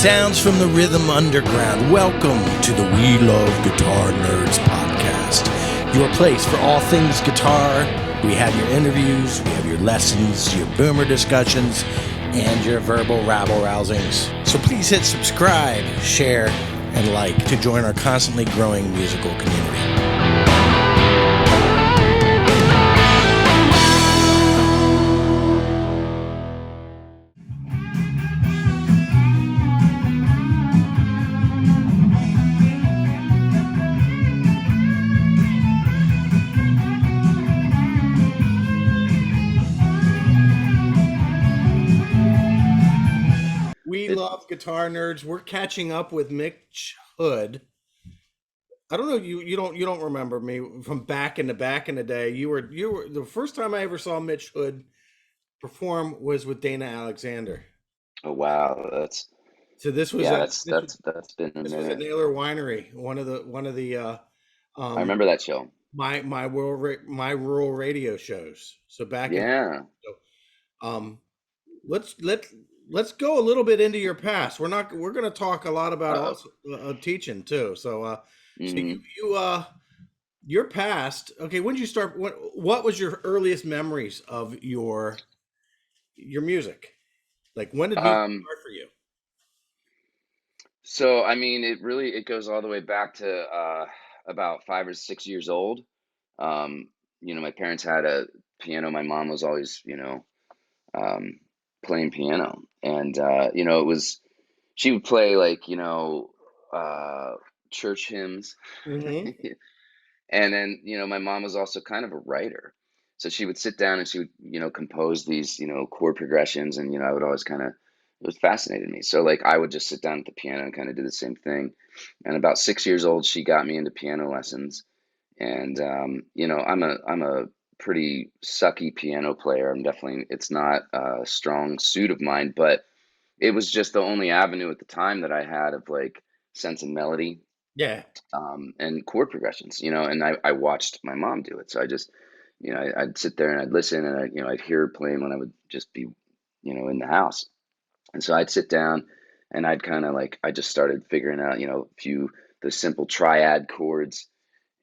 sounds from the rhythm underground. Welcome to the We Love Guitar Nerds podcast, your place for all things guitar. We have your interviews, we have your lessons, your boomer discussions, and your verbal rabble-rousings. So please hit subscribe, share, and like to join our constantly growing musical community. We love guitar nerds. We're catching up with Mitch Hood. I don't know, you don't remember me from back in the day. You were the first time I ever saw Mitch Hood perform was with Dana Alexander. Oh wow, So this was yeah, at that's been a this was at minute. Naylor Winery, one of the I remember that show. my rural radio shows. So back in Yeah. so, let's let's go a little bit into your past. We're going to talk a lot about Uh-oh. also teaching too. So hmm your past. Okay, when did you start? What was your earliest memories of your music? Like when did music Um, start for you? so I mean, it goes all the way back to about 5 or 6 years old. Um, my parents had a piano. My mom was always, um, playing piano, and it was she would play like, uh, church hymns. Mm-hmm. And then, my mom was also kind of a writer. So she would sit down and she would, compose these, chord progressions. And, I would always it was fascinated me. So like I would just sit down at the piano and kind of do the same thing. And about 6 years old, she got me into piano lessons. And, I'm a pretty sucky piano player. It's not a strong suit of mine, but it was just the only avenue at the time that I had of like sense of melody, Yeah. and chord progressions, and I watched my mom do it. So I just, I'd sit there and I'd listen and I'd hear her playing when I would just be, in the house. And so I'd sit down and I'd kind of like, I just started figuring out, the simple triad chords.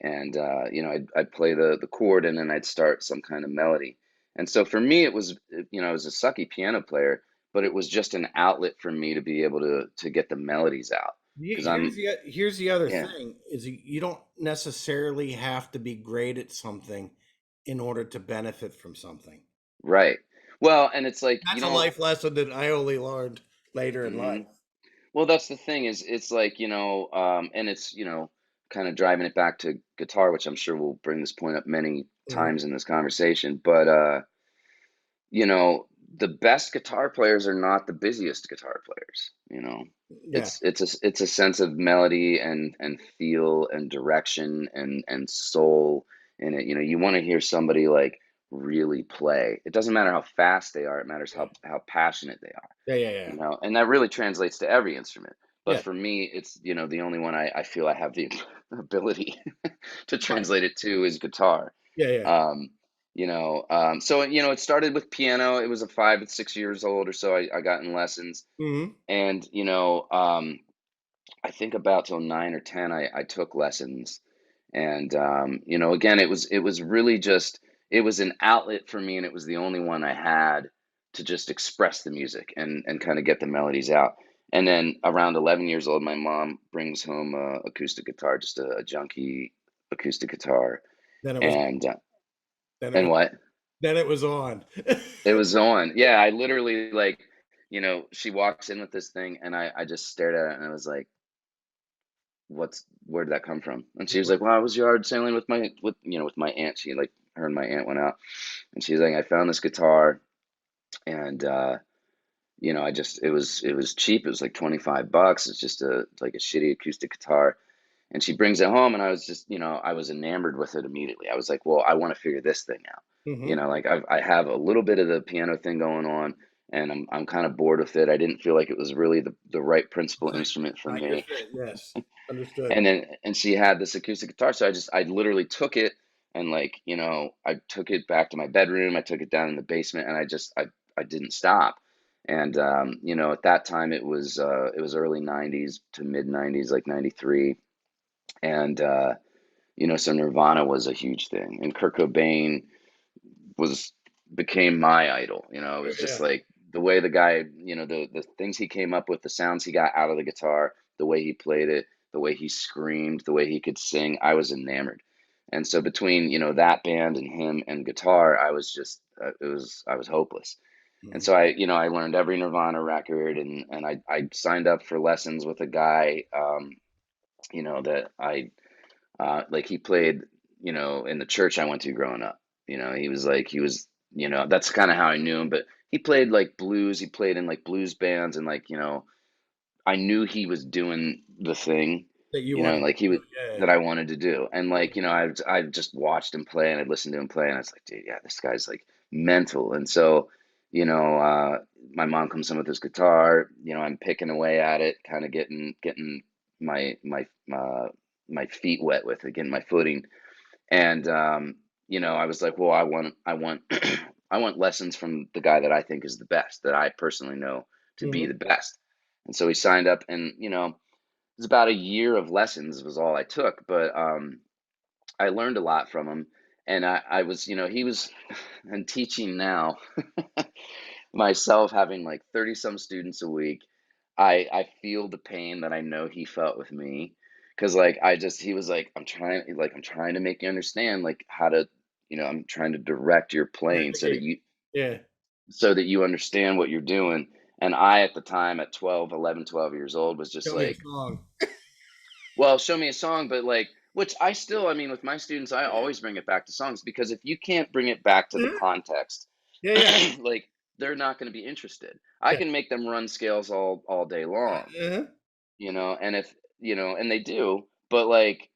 And, I'd play the chord and then I'd start some kind of melody. And so for me, it was, I was a sucky piano player, but it was just an outlet for me to be able to get the melodies out. Because Here's the other yeah. thing is you don't necessarily have to be great at something in order to benefit from something. Right. Well, and it's like, That's a life lesson that I only learned later in life. mhm. Well, that's the thing is it's like, and it's, kind of driving it back to guitar, which I'm sure we'll bring this point up many Mhm. times in this conversation. But, you know, the best guitar players are not the busiest guitar players. Yeah. It's a sense of melody and feel and direction and soul in it. You want to hear somebody like really play. It doesn't matter how fast they are, it matters Yeah. how passionate they are, Yeah. and that really translates to every instrument. But Yeah. for me, it's, the only one I feel I have the ability to Right. translate it to is guitar. Yeah. Um, so, it started with piano. It was a 5 and 6 years old or so. I got in lessons, Hmm. and, I think about till 9 or 10, I took lessons. And, again, it was really just, it was an outlet for me, and it was the only one I had to just express the music and kind of get the melodies out. And then around 11 years old, my mom brings home a acoustic guitar, just a junky acoustic guitar. Then it was And, then it and was what? then it was on. It was on. Yeah, I literally like, she walks in with this thing and I just stared at it and I was like, where did that come from? And she was like, well, I was yard sailing with my aunt. She like, her and my aunt went out and she's like, I found this guitar and, it was cheap. It was like $25. It's just like a shitty acoustic guitar. And she brings it home and I was just, I was enamored with it immediately. I was like, well, I want to figure this thing out. Hmm. Like I have a little bit of the piano thing going on and I'm kind of bored with it. I didn't feel like it was really the right principal Right. instrument for Not your me. fit. Yes. Understood. And she had this acoustic guitar. So I literally took it and like, I took it back to my bedroom. I took it down in the basement and I didn't stop. And you know, at that time it was early '90s to mid '90s, like '93, and you know, so Nirvana was a huge thing, and Kurt Cobain was became my idol. You know, it was just Yeah. like the way the guy, you know, the things he came up with, the sounds he got out of the guitar, the way he played it, the way he screamed, the way he could sing, I was enamored. And so between, you know, that band and him and guitar, I was just I was hopeless. And Mhm. so you know, I learned every Nirvana record, and I signed up for lessons with a guy, you know, that I like he played, you know, in the church I went to growing up. You know, he was, you know, that's kind of how I knew him. But he played like blues. He played in like blues bands, and like, you know, I knew he was doing the thing, That you you know, wanted like to he do. would Yeah. that I wanted to do. And Yeah. like, you know, I've just watched him play and I'd listened to him play, and I was like, dude, yeah, this guy's like mental. And so, you know, my mom comes in with his guitar. You know, I'm picking away at it, kind of getting my my uh, my feet wet with it, getting my footing. And you know, I was like, well, I want I want lessons from the guy that I think is the best, that I personally know to be Hmm. the best. And so he signed up, and you know, it was about a year of lessons was all I took, but I learned a lot from him. And I was, you know, he was, and teaching now, myself having like 30 some students a week, I feel the pain that I know he felt with me. Cause like I just he was like I'm trying to make you understand like how to, you know, I'm trying to direct your playing Navigate. Yeah. so that you understand what you're doing. And I at the time at 12, 11, 12 years old was just Show me a like, song. well, show me a song, but like, which I still, I mean, with my students, I always bring it back to songs, because if you can't bring it back to the Mhm. context, Yeah. Yeah. like they're not going to be interested. I Yeah. can make them run scales all day long, Uh-huh. you know, and if, you know, and they do, but like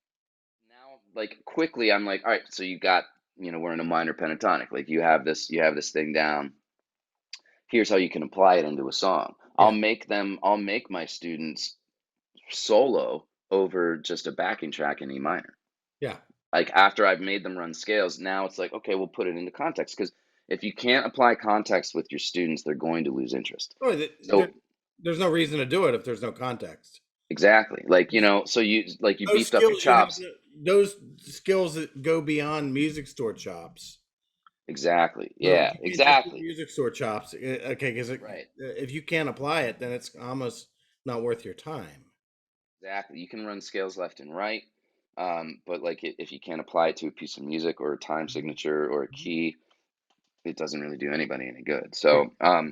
now, like quickly, I'm like, all right, so you got, you know, we're in a minor pentatonic, like you have this thing down. Here's how you can apply it into a song. Yeah. I'll make my students solo over just a backing track in E minor. Yeah. Like after I've made them run scales, now it's like, okay, we'll put it into context, because if you can't apply context with your students, they're going to lose interest. Oh, So there's no reason to do it if there's no context. exactly, like, you know, so you Those beefed up your skills you have chops. those skills that go beyond music store chops. Exactly, So yeah, you can't just do exactly, music store chops, okay? Because right, if you can't apply it, then it's almost not worth your time. exactly. You can run scales left and right, but like if you can't apply it to a piece of music or a time Mhm. signature or a Mhm. key, it doesn't really do anybody any good. Yeah.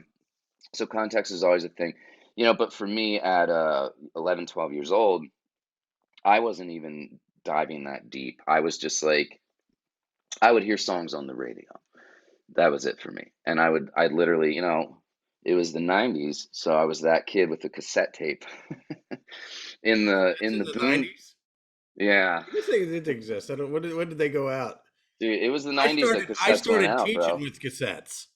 So context is always a thing, you know, but for me at 11, 12 years old, I wasn't even diving that deep. I was just like, I would hear songs on the radio. That was it for me. And I literally, you know, it was the 90s, so I was that kid with the cassette tape That's in in the the boom. 90s. Yeah. These things did exist. I don't. When did they go out? Dude, it was the I 90s that started. I cassettes went started out, teaching bro. with cassettes.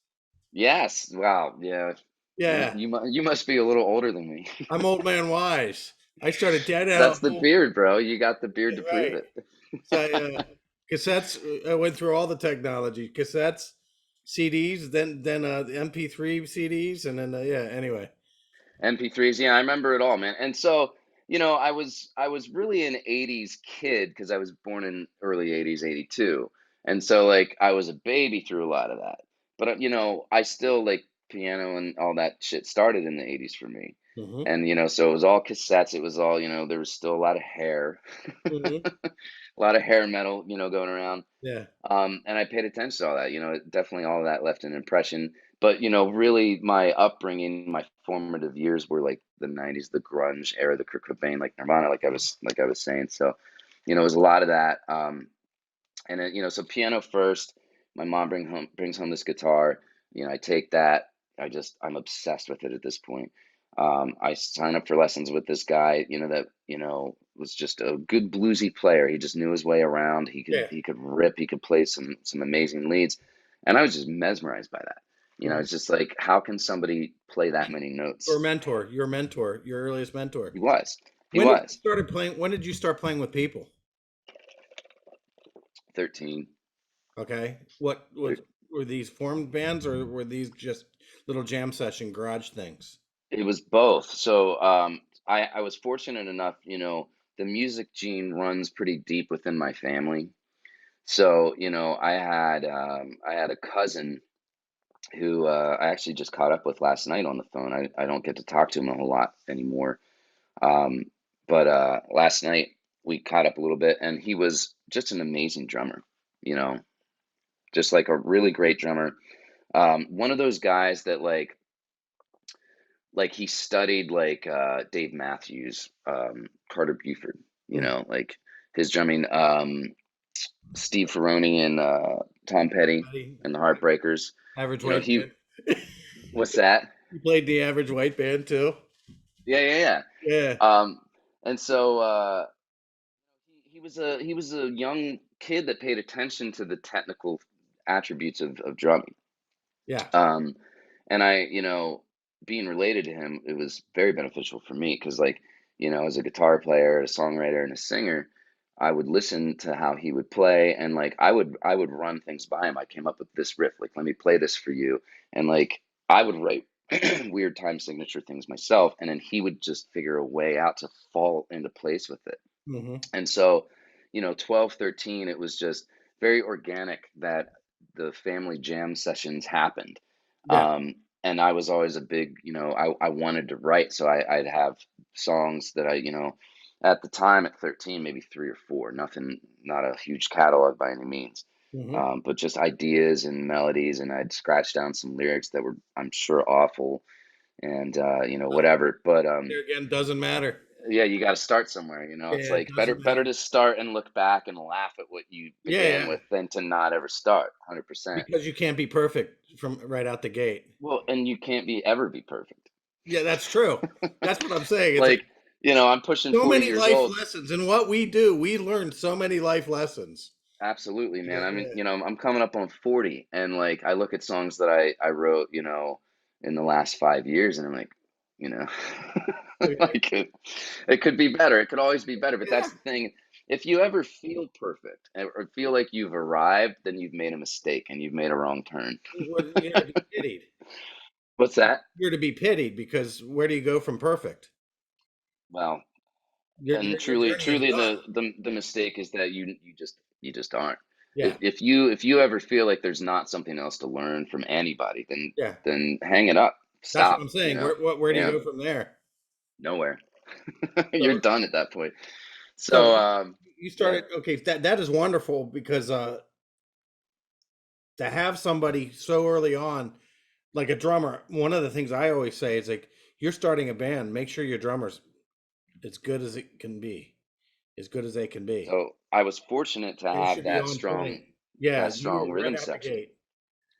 Yes. Wow. Yeah. Yeah, You must be a little older than me. I'm old man wise. I started. Dad That's out. the beard, bro. You got the beard to prove Right. it. So cassettes. I went through all the technology. Cassettes, CDs, then the MP3 CDs, and then yeah. Anyway. MP3s, yeah, I remember it all, man. And so, you know, I was really an 80s kid because I was born in early 80s, 82. And so like I was a baby through a lot of that. But you know, I still like piano and all that shit started in the 80s for me. Hmm. And you know, so it was all cassettes, it was all, you know, there was still a lot of hair. Hmm. A lot of hair metal, you know, going around. Yeah. And I paid attention to all that. You know, definitely all of that left an impression. But you know, really, my upbringing, my formative years were like the '90s, the grunge era, the Kurt Cobain, like Nirvana, like I was saying. So, you know, it was a lot of that. And then, you know, so piano first. My mom brings home this guitar. You know, I take that. I'm obsessed with it at this point. I sign up for lessons with this guy. You know that you know was just a good bluesy player. He just knew his way around. Yeah. He could rip. He could play some amazing leads, and I was just mesmerized by that. You know, Mhm. it's just like how can somebody play that many Your notes? mentor, your mentor, your earliest mentor. He was. He When did you was started playing? When did you start playing with people? 13. Okay. What was? were these formed bands or were these just little jam session garage things? It was both. So I was fortunate enough, the music gene runs pretty deep within my family. So, I had a cousin who I actually just caught up with last night on the phone. I don't get to talk to him a whole lot anymore. Um, but last night we caught up a little bit, and he was just an amazing drummer, you know, just like a really great drummer. One of those guys that like he studied like Dave Matthews, Carter Buford, Mm. like his drumming, Steve Ferroni and Tom Petty Buddy, and the Heartbreakers. average white He band. what's that? You played the average white band too. Yeah, yeah, yeah. Yeah, And so he was a young kid that paid attention to the technical attributes of drumming. yeah, Um, and being related to him, it was very beneficial for me because, like, as a guitar player, a songwriter, and a singer, I would listen to how he would play, and like I would run things by him. I came up with this riff, like, let me play this for you, and like I would write weird time signature things myself, and then he would just figure a way out to fall into place with it. hmm, And so, 12, 13, it was just very organic that the family jam sessions happened. yeah. And I was always a big, I wanted to write. So I'd have songs that at the time at 13, maybe three or four, nothing, not a huge catalog by any means. Hmm. But just ideas and melodies. And I'd scratch down some lyrics that were, I'm sure, awful and, whatever. But There again, doesn't matter. yeah, you got to start somewhere, it's Yeah, it like doesn't better matter. to start and look back and laugh at what you Yeah, began yeah, with than to not ever start. 100%. because you can't be perfect from right out the gate. Well, and you can't be ever be perfect. Yeah, that's true. That's what I'm saying. It's like Like, I'm pushing so 40 many years life old. lessons. In what we do, we learn so many life lessons. Absolutely, man. Yeah, I mean, yeah. I'm coming up on 40, and like I look at songs that I wrote, in the last 5 years, and I'm like, you know, Okay. like it could be better. It could always be better. But Yeah. that's the thing. If you ever feel perfect or feel like you've arrived, then you've made a mistake and you've made a wrong turn. You're to be pitied. What's that? You're to be pitied because where do you go from perfect? Well, Your and your truly, journey is truly, done. the mistake is that you just aren't. Yeah, If you ever feel like there's not something else to learn from anybody, yeah. then hang it up, That's what stop. I'm saying. Where do you Yeah, go from there? nowhere. You're So done at that point. so So you yeah, started. Okay, that is wonderful because to have somebody so early on, like a drummer. One of the things I always say is like you're starting a band. Make sure your drummer's as good as it can be, as good as they can be. so I was fortunate to They have should be on point. Yeah, that you strong were right rhythm out the section. gate.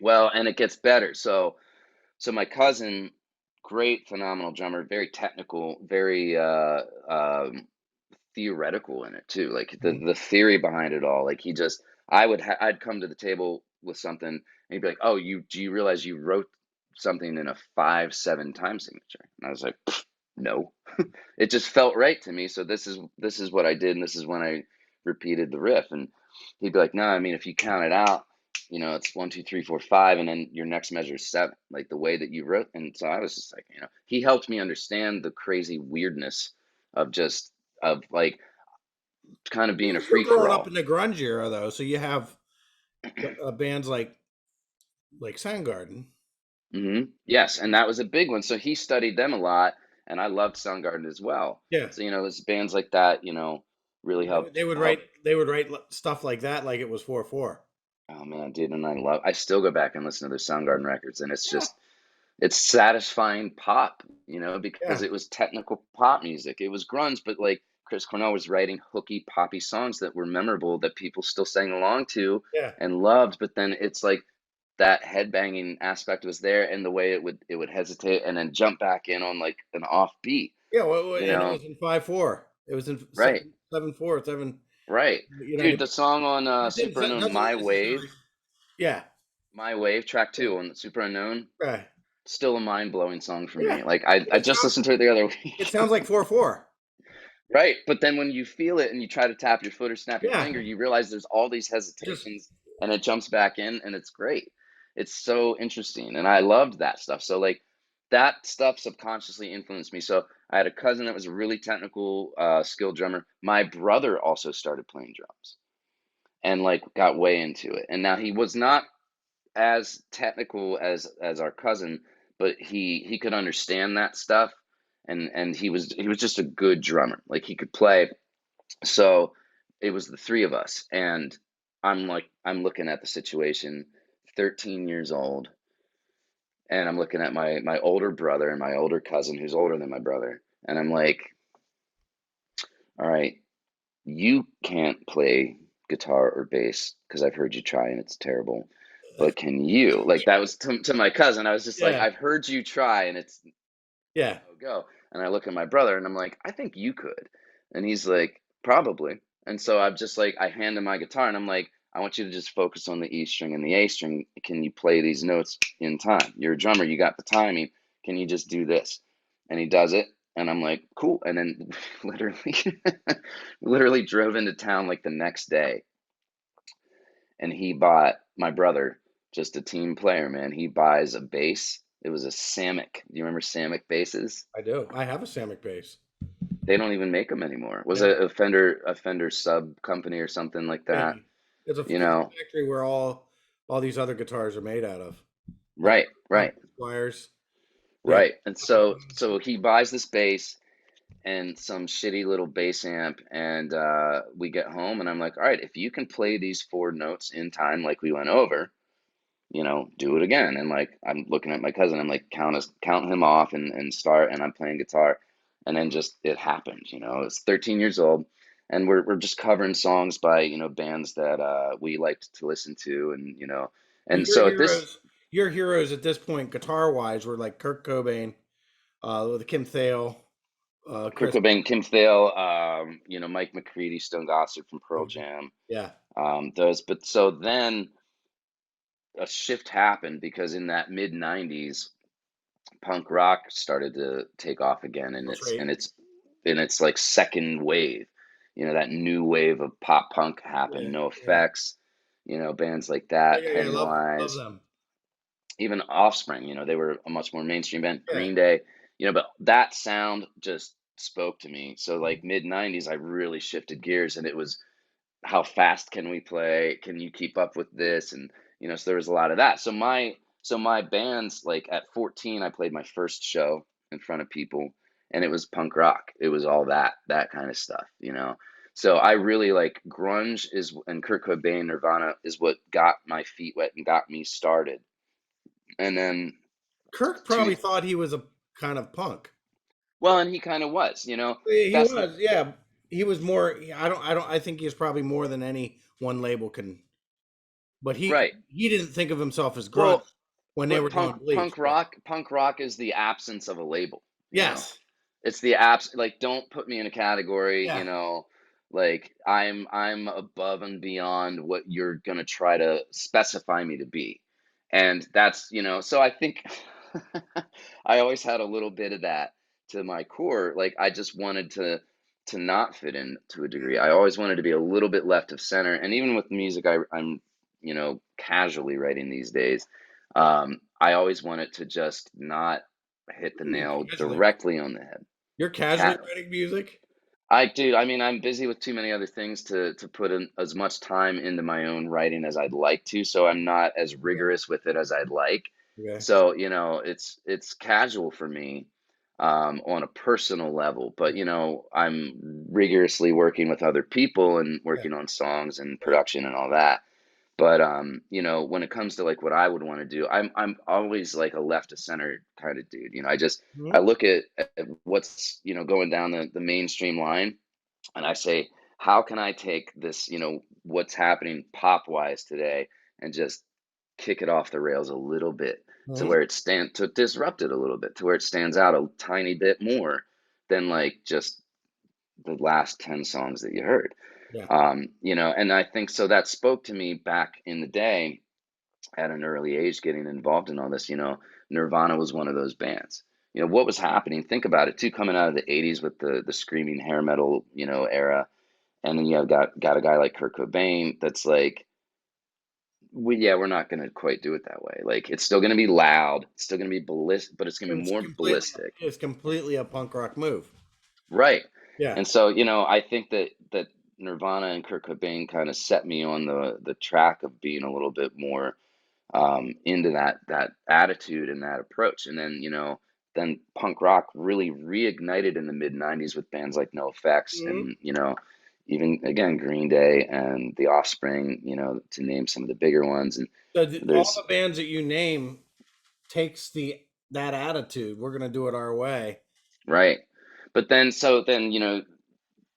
Well, and it gets better. So my cousin, great, phenomenal drummer, very technical, very theoretical in it too. Like Mhm. the theory behind it all. Like I'd come to the table with something and he'd be like, "Oh, do you realize you wrote something in a 5/7 time signature?" And I was like, "Pfft, no." It just felt right to me. So this is what I did, and this is when I repeated the riff. And he'd be like, "No, I mean, if you count it out, it's 1, 2, 3, 4, 5, and then your next measure is 7, like the way that you wrote." And so I was just like, he helped me understand the crazy weirdness of just of like kind of being a You're free for growing up all. in the grunge era, though, so you have bands like Soundgarden. Yes, and that was a big one. So he studied them a lot, and I loved Soundgarden as well. Yeah, So there's bands like that, really they would help. write stuff like that like it was 4/4. Oh man, dude, and I still go back and listen to those Soundgarden records, and Yeah, it's satisfying pop, because yeah, it was technical pop music. It was grunge, but like Chris Cornell was writing hooky, poppy songs that were memorable that people still sang along to yeah, and loved. But then it's like that headbanging aspect was there, and the way it would hesitate and then jump back in on like an off beat, yeah. Well, you and it know? was in 5/4. It was in Right, 7/4, 7. right, You know what I dude. mean? The song on Nothing, Super Unknown, nothing necessary. Yeah, My Wave, track yeah, two on Super Unknown, right. still a mind blowing song for Yeah, me. Like but I just listened to it the other it week. sounds like 4/4. Right. But then when you feel it and you try to tap your foot or snap your Yeah, finger, you realize there's all these just hesitations and it jumps back in and it's great. it's so interesting, and I loved that stuff. So like that stuff subconsciously influenced me. So I had a cousin that was a really technical, skilled drummer. My brother also started playing drums and like got way into it. And now he was not as technical as our cousin, but he could understand that stuff, and he was just a good drummer. Like he could play. So it was the three of us, and I'm looking at the situation, 13 years old, and I'm looking at my older brother and my older cousin who's older than my brother, and I'm like, all right, you can't play guitar or bass because I've heard you try and it's terrible. But can you? Like that was to my cousin. I was just like, Yeah, I've heard you try and it's yeah. no go. And I look at my brother and I'm like, I think you could. And he's like, probably. And so I'm just like, I hand him my guitar and I'm like, I want you to just focus on the E string and the A string. Can you play these notes in time? You're a drummer, you got the timing. Can you just do this? And he does it. And I'm like, cool. And then literally, literally drove into town like the next day. And he bought my brother, just a team player, man. He buys a bass. It was a Samick. Do you remember Samick basses? I do. I have a Samick bass. They don't even make them anymore. Was Yeah, it a Fender sub company or something like that? maybe. It's You know, a factory where all these other guitars are made out of, like right, Rupp, right, Squires. Yeah, right. And so he buys this bass and some shitty little bass amp, and we get home, and I'm like, all right, if you can play these four notes in time, like we went over, do it again. And like I'm looking at my cousin, I'm like count him off and start, and I'm playing guitar, and then just it happened. It's 13 years old, and we're just covering songs by bands that we liked to listen to, but and so at this your heroes at this point, guitar wise, were like Kurt Cobain, with Kim Thale, Kurt Chris. Cobain, Kim Thale, Mike McCready, Stone Gossard from Pearl Jam, Yeah, those. But so then a shift happened because in that mid 90s punk rock started to take off again, and it's infiltrate. and it's and it's like second wave. That new wave of pop punk Yeah, happened. No yeah, Effects, bands like yeah, that, yeah, yeah. Love Pennywise, them. even Offspring. They were a much more mainstream band. Yeah, Green Day, but that sound just spoke to me. So like mid '90s, I really shifted gears, and it was how fast can we play? Can you keep up with this? And so there was a lot of that. So my bands, like at 14, I played my first show in front of people, and it was punk rock. It was all that kind of stuff. So I really like grunge and Kurt Cobain, Nirvana is what got my feet wet and got me started. And then Kirk two, probably thought he was a kind of punk. well, and he kind of was. He That's the was, yeah. He was more. I think he was probably more than any one label can. But right. he didn't think of himself as grunge Well, when they but were punk doing punk bleach. But rock punk rock is the absence of a label. yes, It's the apps, like don't put me in a category, yeah, like I'm above and beyond what you're gonna try to specify me to be. And that's. So I think I always had a little bit of that to my core. Like I just wanted to not fit in to a degree. I always wanted to be a little bit left of center. And even with music I'm casually writing these days, I always want it to just not hit the what do you mean nail casually? directly on the head. You're casually Cat, writing music. I mean, I'm busy with too many other things to put in as much time into my own writing as I'd like to, so I'm not as Okay, rigorous with it as I'd like. okay, So, it's casual for me, on a personal level, but I'm rigorously working with other people and yeah, working on songs and right. production and all that. But when it comes to like what I would want to do, I'm always like a left to center kind of dude. I Mhm. look at what's going down the mainstream line, and I say, how can I take this, what's happening pop wise today, and just kick it off the rails a little bit to Mhm. where to disrupt it a little bit to where it stands out a tiny bit more than like just the last 10 songs that you heard. Yeah. And I think so that spoke to me back in the day at an early age, getting involved in all this. Nirvana was one of those bands. What was happening? Think about it too, coming out of the '80s with the screaming hair metal, era, and then you have got a guy like Kurt Cobain that's like we're not going to quite do it that way. Like it's still going to be loud, it's still going to be ballistic, but it's going to be more ballistic. It's completely a punk rock move. Right. Yeah. And so, I think that Nirvana and Kurt Cobain kind of set me on the track of being a little bit more into that attitude and that approach. And then, then punk rock really reignited in the mid 90s with bands like No Effects Mhm. and, even again Green Day and The Offspring, to name some of the bigger ones. And So all there's the bands that you name takes that attitude. We're gonna do it our way. right. But then,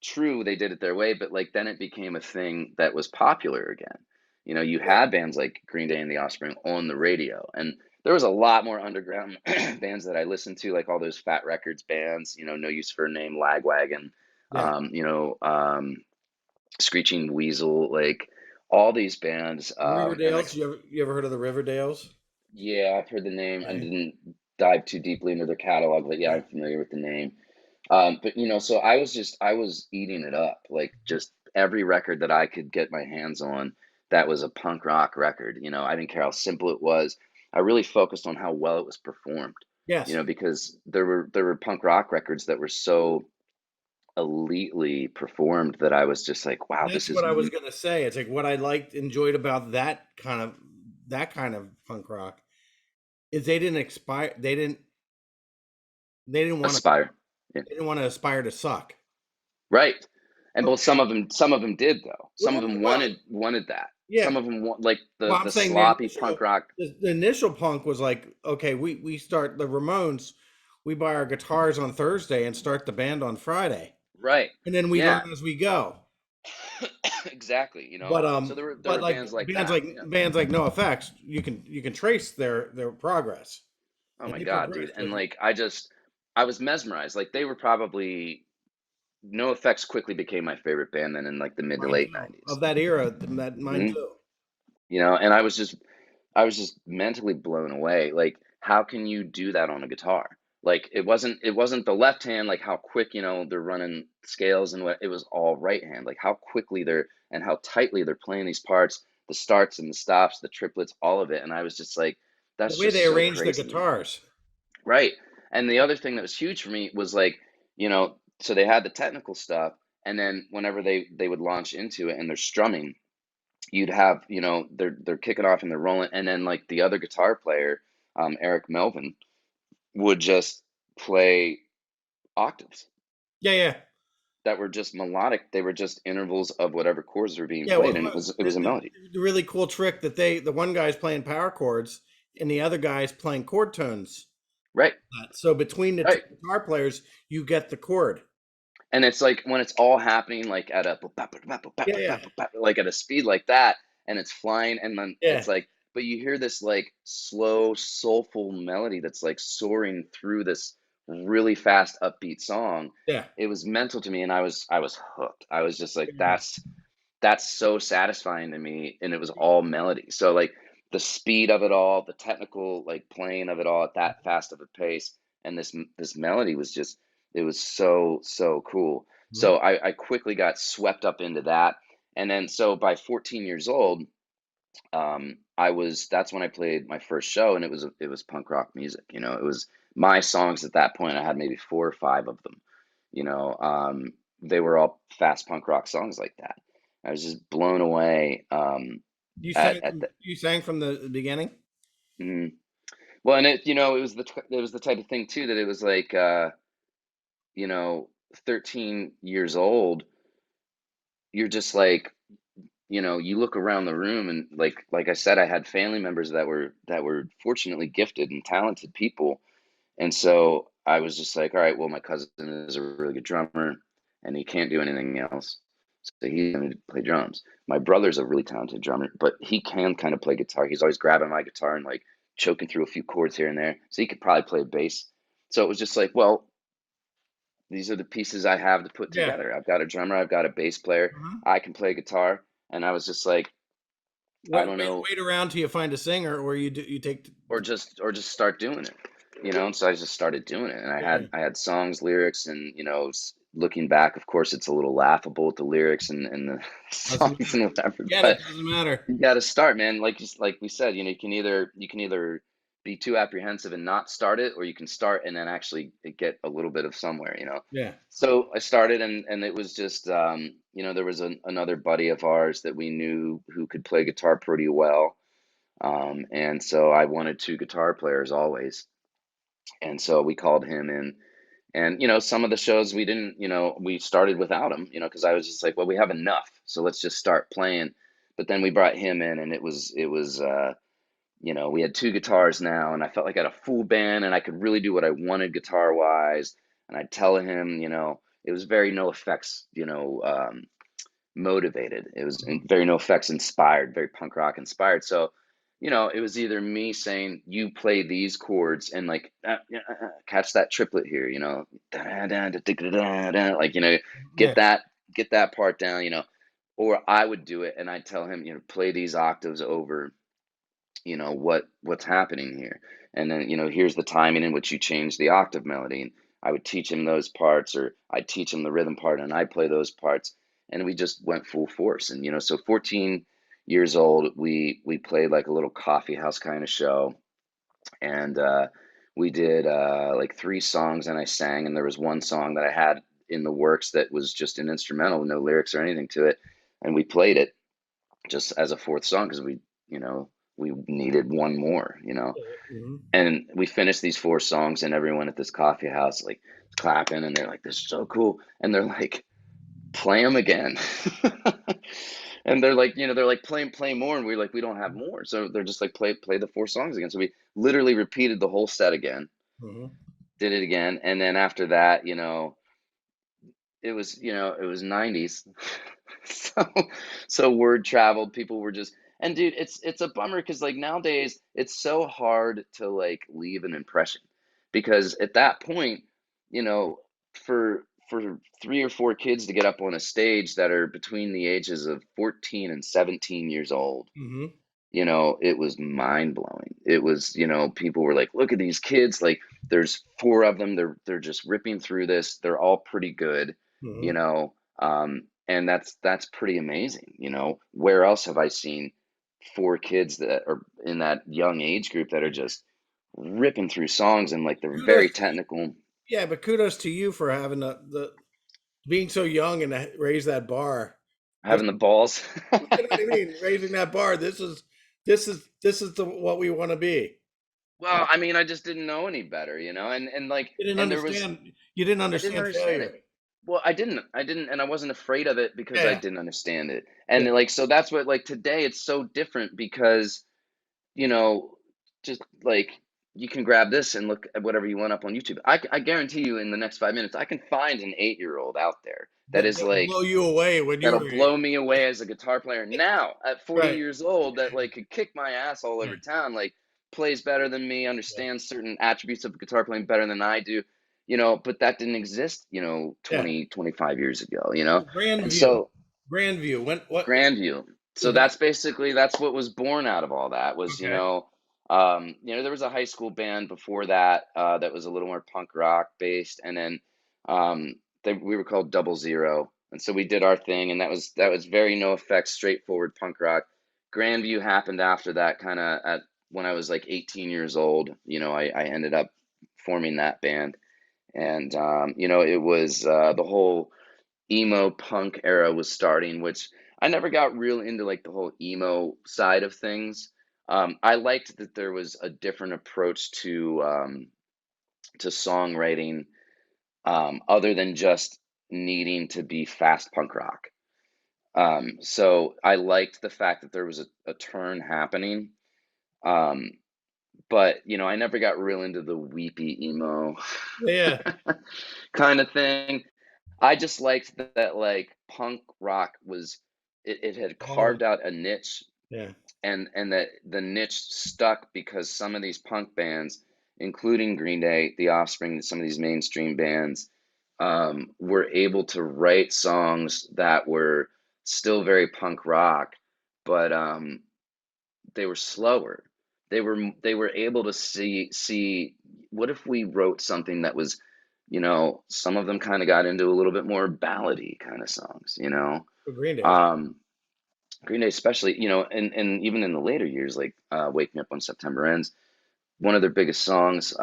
true, they did it their way, but like then it became a thing that was popular again. You Yeah. had bands like Green Day and The Offspring on the radio, and there was a lot more underground bands that I listened to, like all those Fat Records bands, No Use for a Name, Lagwagon, Yeah. Screeching Weasel, like all these bands. And Riverdales. You ever heard of the Riverdales? yeah, I've heard the name. I Okay. didn't dive too deeply into their catalog, but yeah, Yeah. I'm familiar with the name. But so I was eating it up, like just every record that I could get my hands on that was a punk rock record. I didn't care how simple it was. I really focused on how well it was performed. Yes. Because there were punk rock records that were so elitely performed that I was just like, wow, That's this is what I was gonna say. It's like what I enjoyed about that kind of punk rock is they didn't want to aspire. Yeah. they didn't want to aspire to suck. Right. And well, Okay. some of them did though. Some of Well, them well, wanted that. yeah. Some of them like Well, I'm the saying sloppy punk rock. the initial punk was like, okay, we start the Ramones, we buy our guitars on Thursday and start the band on Friday, Right. and then we learn Yeah. as we go. Exactly. But So there were but like bands like bands that. like Yeah. bands like No Effects, you can trace their progress, Oh and my they God, dude. progressed And with like I was mesmerized. Like they were probably No Effects quickly became my favorite band then in like the mid to mine late too of 90s. that era. That mine Hmm. too. And I was just mentally blown away. Like, how can you do that on a guitar? Like, it wasn't the left hand, like how quick, they're running scales and what it was all right hand. Like how quickly they're and how tightly they're playing these parts, the starts and the stops, the triplets, all of it. And I was just like, The that's way they just so arranged the crazy to me. guitars. Right. And the other thing that was huge for me was like, so they had the technical stuff, and then whenever they would launch into it and they're strumming, you'd have they're kicking off and they're rolling, and then like the other guitar player, Eric Melvin, would just play octaves Yeah, yeah, that were just melodic. They were just intervals of whatever chords were being yeah. played, Well, and it was a melody. the really cool trick that the one guy's playing power chords and the other guy's playing chord tones. Right. So between the two Right. guitar players, you get the chord. And it's like when it's all happening like at a Yeah, yeah, like at a speed like that, and it's flying, and then yeah, it's like, but you hear this like slow, soulful melody that's like soaring through this really fast, upbeat song. yeah. It was mental to me, and I was hooked. I was just like, Yeah. that's so satisfying to me, and it was all melody. So like the speed of it all, the technical like playing of it all at that fast of a pace, and this melody was just, it was so cool. Mhm. So I quickly got swept up into that, and then so by 14 years old, that's when I played my first show, and it was punk rock music. It was my songs at that point. I had maybe four or five of them. You know, um, they were all fast punk rock songs like that. I was just blown away at the. You sang from the beginning. Mhm. Well, and it was the type of thing too that it was like, you know 13 years old. You're just like, you look around the room, and like I said, I had family members that were fortunately gifted and talented people. And so I was just like, all right, well, my cousin is a really good drummer and he can't do anything else. So he's going to play drums. My brother's a really talented drummer, but he can kind of play guitar. He's always grabbing my guitar and like choking through a few chords here and there. So he could probably play bass. So it was just like, well, these are the pieces I have to put Yeah. together. I've got a drummer, I've got a bass player, Uh-huh. I can play guitar. And I was just like, I don't know, Wait around till you find a singer, or you take. or just start doing it. And so I just started doing it, and I Yeah, had I had songs, lyrics, and looking back, of course, it's a little laughable with the lyrics and the Doesn't songs and matter. whatever, Get it? but Doesn't matter. you got to start, man. Like just like we said, you can either be too apprehensive and not start it, or you can start and then actually get a little bit of somewhere. Yeah. So I started, and it was just, there was another buddy of ours that we knew who could play guitar pretty well, and so I wanted two guitar players always, and so we called him in. And some of the shows we didn't, we started without him, because I was just like, well, we have enough, so let's just start playing. But then we brought him in, and we had two guitars now, and I felt like I had a full band, and I could really do what I wanted guitar wise. And I'd tell him, it was very no effects, motivated. It was Mhm. very no effects inspired, very punk rock inspired. So, it was either me saying, you play these chords and like catch that triplet here, like, get Yeah. that get that part down, or I would do it and I'd tell him, play these octaves over, what's happening here. And then, here's the timing in which you change the octave melody. And I would teach him those parts, or I'd teach him the rhythm part and I'd play those parts. And we just went full force. And, so 14 years old, we played like a little coffee house kind of show. And we did like three songs and I sang. And there was one song that I had in the works that was just an instrumental, no lyrics or anything to it. And we played it just as a fourth song because you know, we needed one more, Mhm. and we finished these four songs, and everyone at this coffee house like clapping, and they're like, "This is so cool," and they're like, "Play them again," and they're like, play more, and we're like, "We don't have more," so they're just like, play the four songs again. So we literally repeated the whole set again, Mhm. did it again, and then after that, it was 90s. so so word traveled, people were just, and dude, it's a bummer because like nowadays it's so hard to like leave an impression, because at that point, you know for three or four kids to get up on a stage that are between the ages of 14 and 17 years old, Mhm. it was mind blowing. It was, people were like, look at these kids. Like, there's four of them. They're just ripping through this. They're all pretty good, Mhm. and that's pretty amazing. Where else have I seen four kids that are in that young age group that are just ripping through songs, and like they're Kudos very to you. technical, Yeah, but kudos to you for having the being so young and to raise that bar. This, having the balls. you know what I mean? Raising that bar. This is what we want to be. Well, I mean, I just didn't know any better, and like, You didn't and there was understand. You didn't I didn't understand understand failure. it. Well, I didn't, and I wasn't afraid of it because I Yeah. didn't understand it. Yeah. And like, so that's what, like, today it's so different because, you know, just like you can grab this and look at whatever you want up on YouTube. I guarantee you in the next 5 minutes, I can find an 8-year-old out there that is That'll like, blow you away when you that'll were blow me away as a guitar player now at 40 right. years old, that like could kick my ass all Yeah. over town, like plays better than me, Yeah. understands certain attributes of guitar playing better than I do, but that didn't exist, Yeah. 20, 25 years ago, So and Grandview. so Grandview. What Grandview. So is that? that's what was born out of all that was, Okay. there was a high school band before that, that was a little more punk rock based, and then we were called Double Zero, and so we did our thing, and that was very no effects, straightforward punk rock. Grandview happened after that, kind of at when I was like 18 years old. I ended up forming that band, and it was the whole emo punk era was starting, which I never got real into, like the whole emo side of things. I liked that there was a different approach to songwriting, other than just needing to be fast punk rock. So I liked the fact that there was a turn happening. Um, but I never got real into the weepy emo Yeah. kind of thing. I just liked that like punk rock was, it had Evolving. carved out a niche, Yeah. and that the niche stuck because some of these punk bands, including Green Day, The Offspring, some of these mainstream bands, were able to write songs that were still very punk rock, but they were slower. They were able to see what if we wrote something that was you know, some of them kind of got into a little bit more ballady kind of songs, you know. Green Day. Um, Green Day, especially, you know, and even in the later years, like "Wake Me Up When September Ends," one of their biggest songs,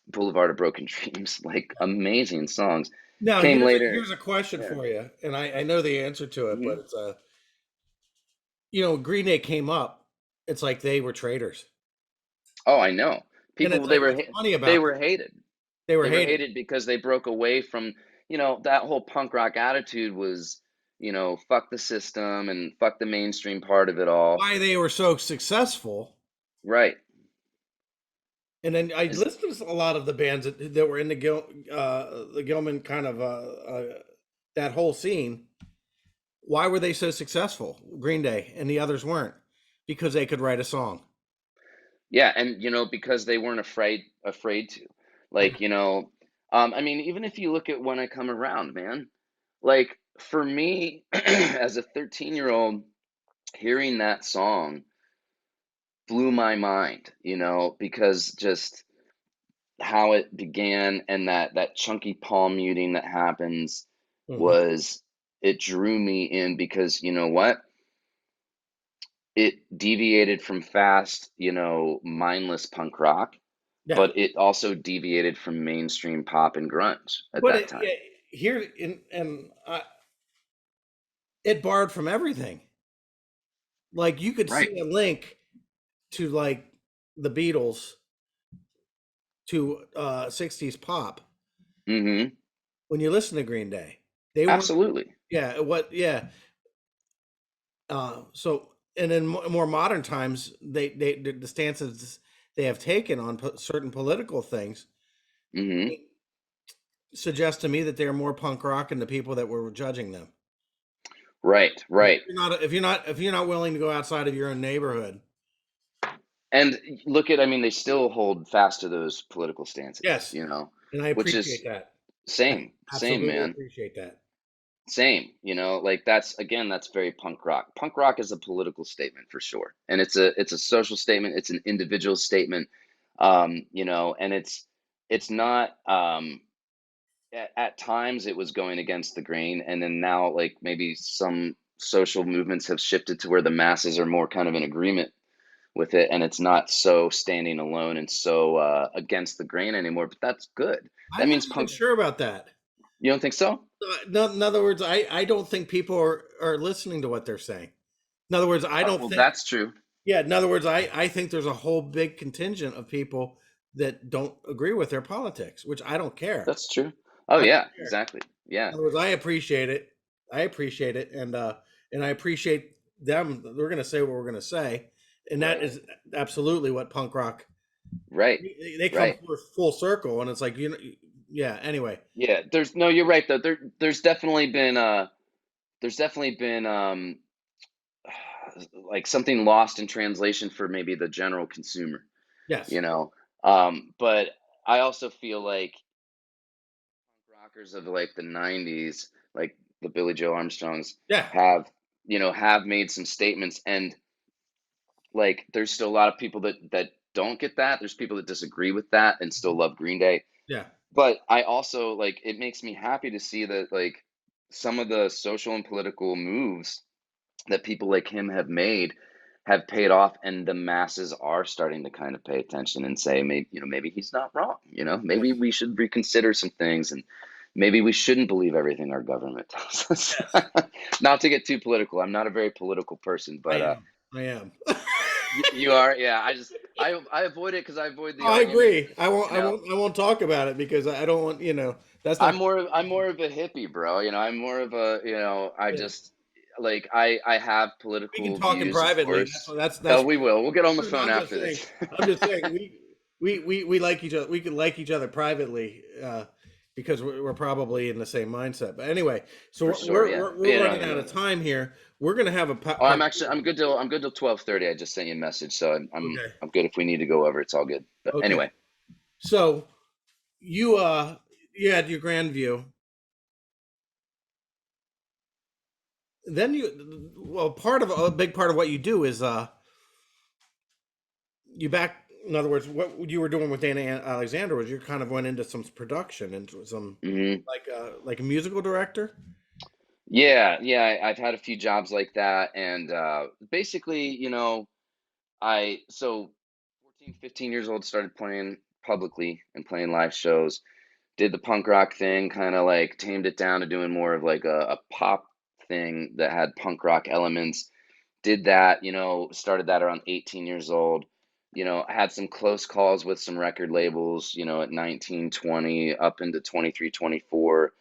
"Boulevard of Broken Dreams," like amazing songs, Now came later. here's a question Yeah. for you, and I know the answer to it, but hmm it's Green Day came up. It's like they were traitors, Oh, I know. and People it's like they were what's funny they about were them, hated. they were They were hated. hated because they broke away from, you know, that whole punk rock attitude was, you know, fuck the system and fuck the mainstream part of it all. Why they were so successful. Right. And then I Is listened to a lot of the bands that were in the Gilman kind of that whole scene. Why were they so successful? Green Day and the others weren't because they could write a song. Yeah, and you know, because they weren't afraid to. Like, you know, I mean, even if you look at When I Come Around, man, like for me as a 13-year-old, hearing that song blew my mind, you know, because just how it began and that chunky palm muting that happens Hmm. was it drew me in because you know what? It deviated from fast, you know, mindless punk rock, Yeah, but it also deviated from mainstream pop and grunge at but that time. here in and it borrowed from everything. Like you could Right. see a link to like the Beatles to 60s pop Mm-hmm. when you listen to Green Day. They weren't. Absolutely. Yeah, what? Yeah. So, and in more modern times, the stances they have taken on certain political things Mm-hmm. suggest to me that they're more punk rock than the people that were judging them. Right, Like, right. if you're not willing to go outside of your own neighborhood, And look at, I mean, they still hold fast to those political stances, yes, you know, and I which appreciate is that. I same, absolutely man. appreciate that. Same, you know, like that's again, that's very punk rock. Punk rock is a political statement for sure, and it's a social statement. It's an individual statement, you know, and it's not. At times, it was going against the grain, and then now, like maybe some social movements have shifted to where the masses are more kind of in agreement with it, and it's not so standing alone and so against the grain anymore. But that's good. That I'm not means even punk. sure about that. You don't think so? No, in other words, I don't think people are listening to what they're saying. In other words, I don't Well, think. that's true. Yeah, in other words, I think there's a whole big contingent of people that don't agree with their politics, which I don't care. That's true. Oh I don't yeah, care. exactly. Yeah. In other words, I appreciate it. I appreciate it, and I appreciate them. We're going to say what we're going to say, and that Right. is absolutely what punk rock. Right. They come Right. full circle, and it's like yeah. Anyway, Yeah. There's no. You're right though. There's definitely been there's definitely been like something lost in translation for maybe the general consumer. yes, You know. But I also feel like punk rockers of like the '90s, like the Billy Joe Armstrongs, yeah, have have made some statements, and like there's still a lot of people that don't get that. There's people that disagree with that and still love Green Day. yeah. But I also like it makes me happy to see that like some of the social and political moves that people like him have made have paid off, and the masses are starting to kind of pay attention and say maybe maybe he's not wrong, maybe we should reconsider some things, and maybe we shouldn't believe everything our government tells us. Yes, Not to get too political, I'm not a very political person, I but am. I am. you are. Yeah, I avoid it because I avoid the I argument. agree. you know I won't talk about it because I don't want. That's not. I'm more of a hippie, bro. I'm more of a, I Yeah. just like I have We can political talk in views, of privately. course. That's Oh, we will. We'll get on the true. phone after this. I'm just saying we like each other. We can like each other privately because we're probably in the same mindset. But anyway, so For sure, yeah. we're running out of time here. We're gonna have a Oh, part. I'm good till 12:30. I just sent you a message, so Okay. I'm good if we need to go over. It's all good. But Okay. anyway, So you you had your grand view. Then part of a big part of what you do is you back in other words, what you were doing with Dana Alexander was you kind of went into some production and some Hmm. like a musical director. Yeah, yeah, I've had a few jobs like that, and basically, I so 14, 15 years old started playing publicly and playing live shows. Did the punk rock thing, kind of like tamed it down to doing more of like a pop thing that had punk rock elements. Did that, started that around 18 years old. I had some close calls with some record labels, at 19, 20, up into 23, 24.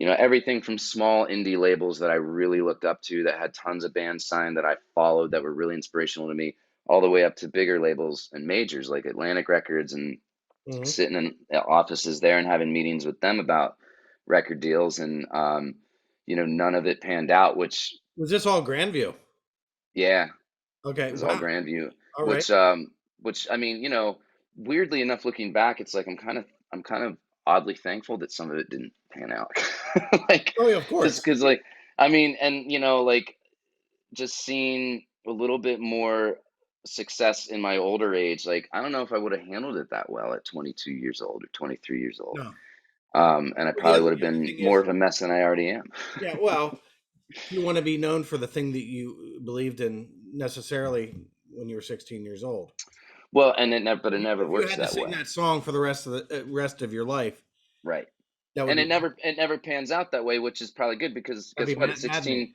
Everything from small indie labels that I really looked up to that had tons of bands signed that I followed that were really inspirational to me, all the way up to bigger labels and majors like Atlantic Records, and Hmm. sitting in offices there and having meetings with them about record deals. And, none of it panned out, which, Was this all Grandview? yeah, Okay. it was all Wow. Grandview, All right. which I mean, weirdly enough, looking back, it's like I'm kind of oddly thankful that some of it didn't pan out, like Oh, yeah, of just course. because, like, I mean, and like just seeing a little bit more success in my older age, like I don't know if I would have handled it that well at 22 years old or 23 years old, No. and I Well, the probably other, would have the other been thing more is, of a mess than I already am. yeah. Well, you want to be known for the thing that you believed in necessarily when you were 16 years old. Well, and but it never If you works had to that sing way, that song for the rest of your life, right? that would And be it never pans out that way, which is probably good, because that'd guess be what? At maddening.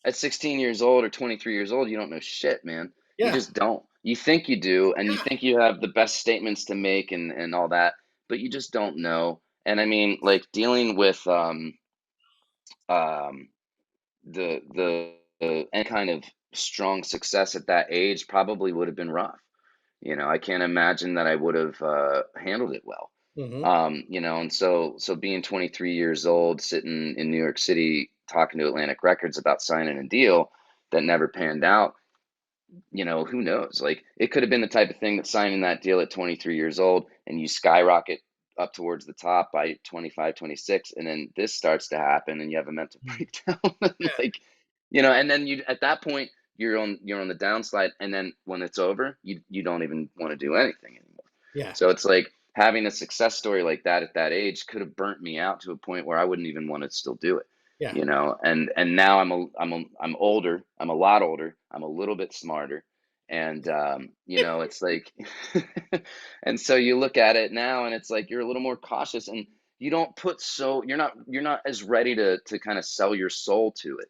16 years old or 23 years old, you don't know shit, man. You Yeah. just don't. You think you do, and you Yeah. think you have the best statements to make and all that, but you just don't know. And I mean, like dealing with um the any kind of strong success at that age probably would have been rough. I can't imagine that I would have handled it well. Hmm. And so being 23 years old, sitting in New York City talking to Atlantic Records about signing a deal that never panned out, who knows? Like, it could have been the type of thing that signing that deal at 23 years old and you skyrocket up towards the top by 25, 26, and then this starts to happen and you have a mental breakdown. And Yeah. like, and then you at that point you're on the downslide, and then when it's over, you don't even want to do anything anymore. Yeah. So it's like having a success story like that at that age could have burnt me out to a point where I wouldn't even want to still do it. Yeah. And now I'm older. I'm a lot older. I'm a little bit smarter, and it's like, and so you look at it now, and it's like you're a little more cautious, and you don't put so you're not as ready to kind of sell your soul to it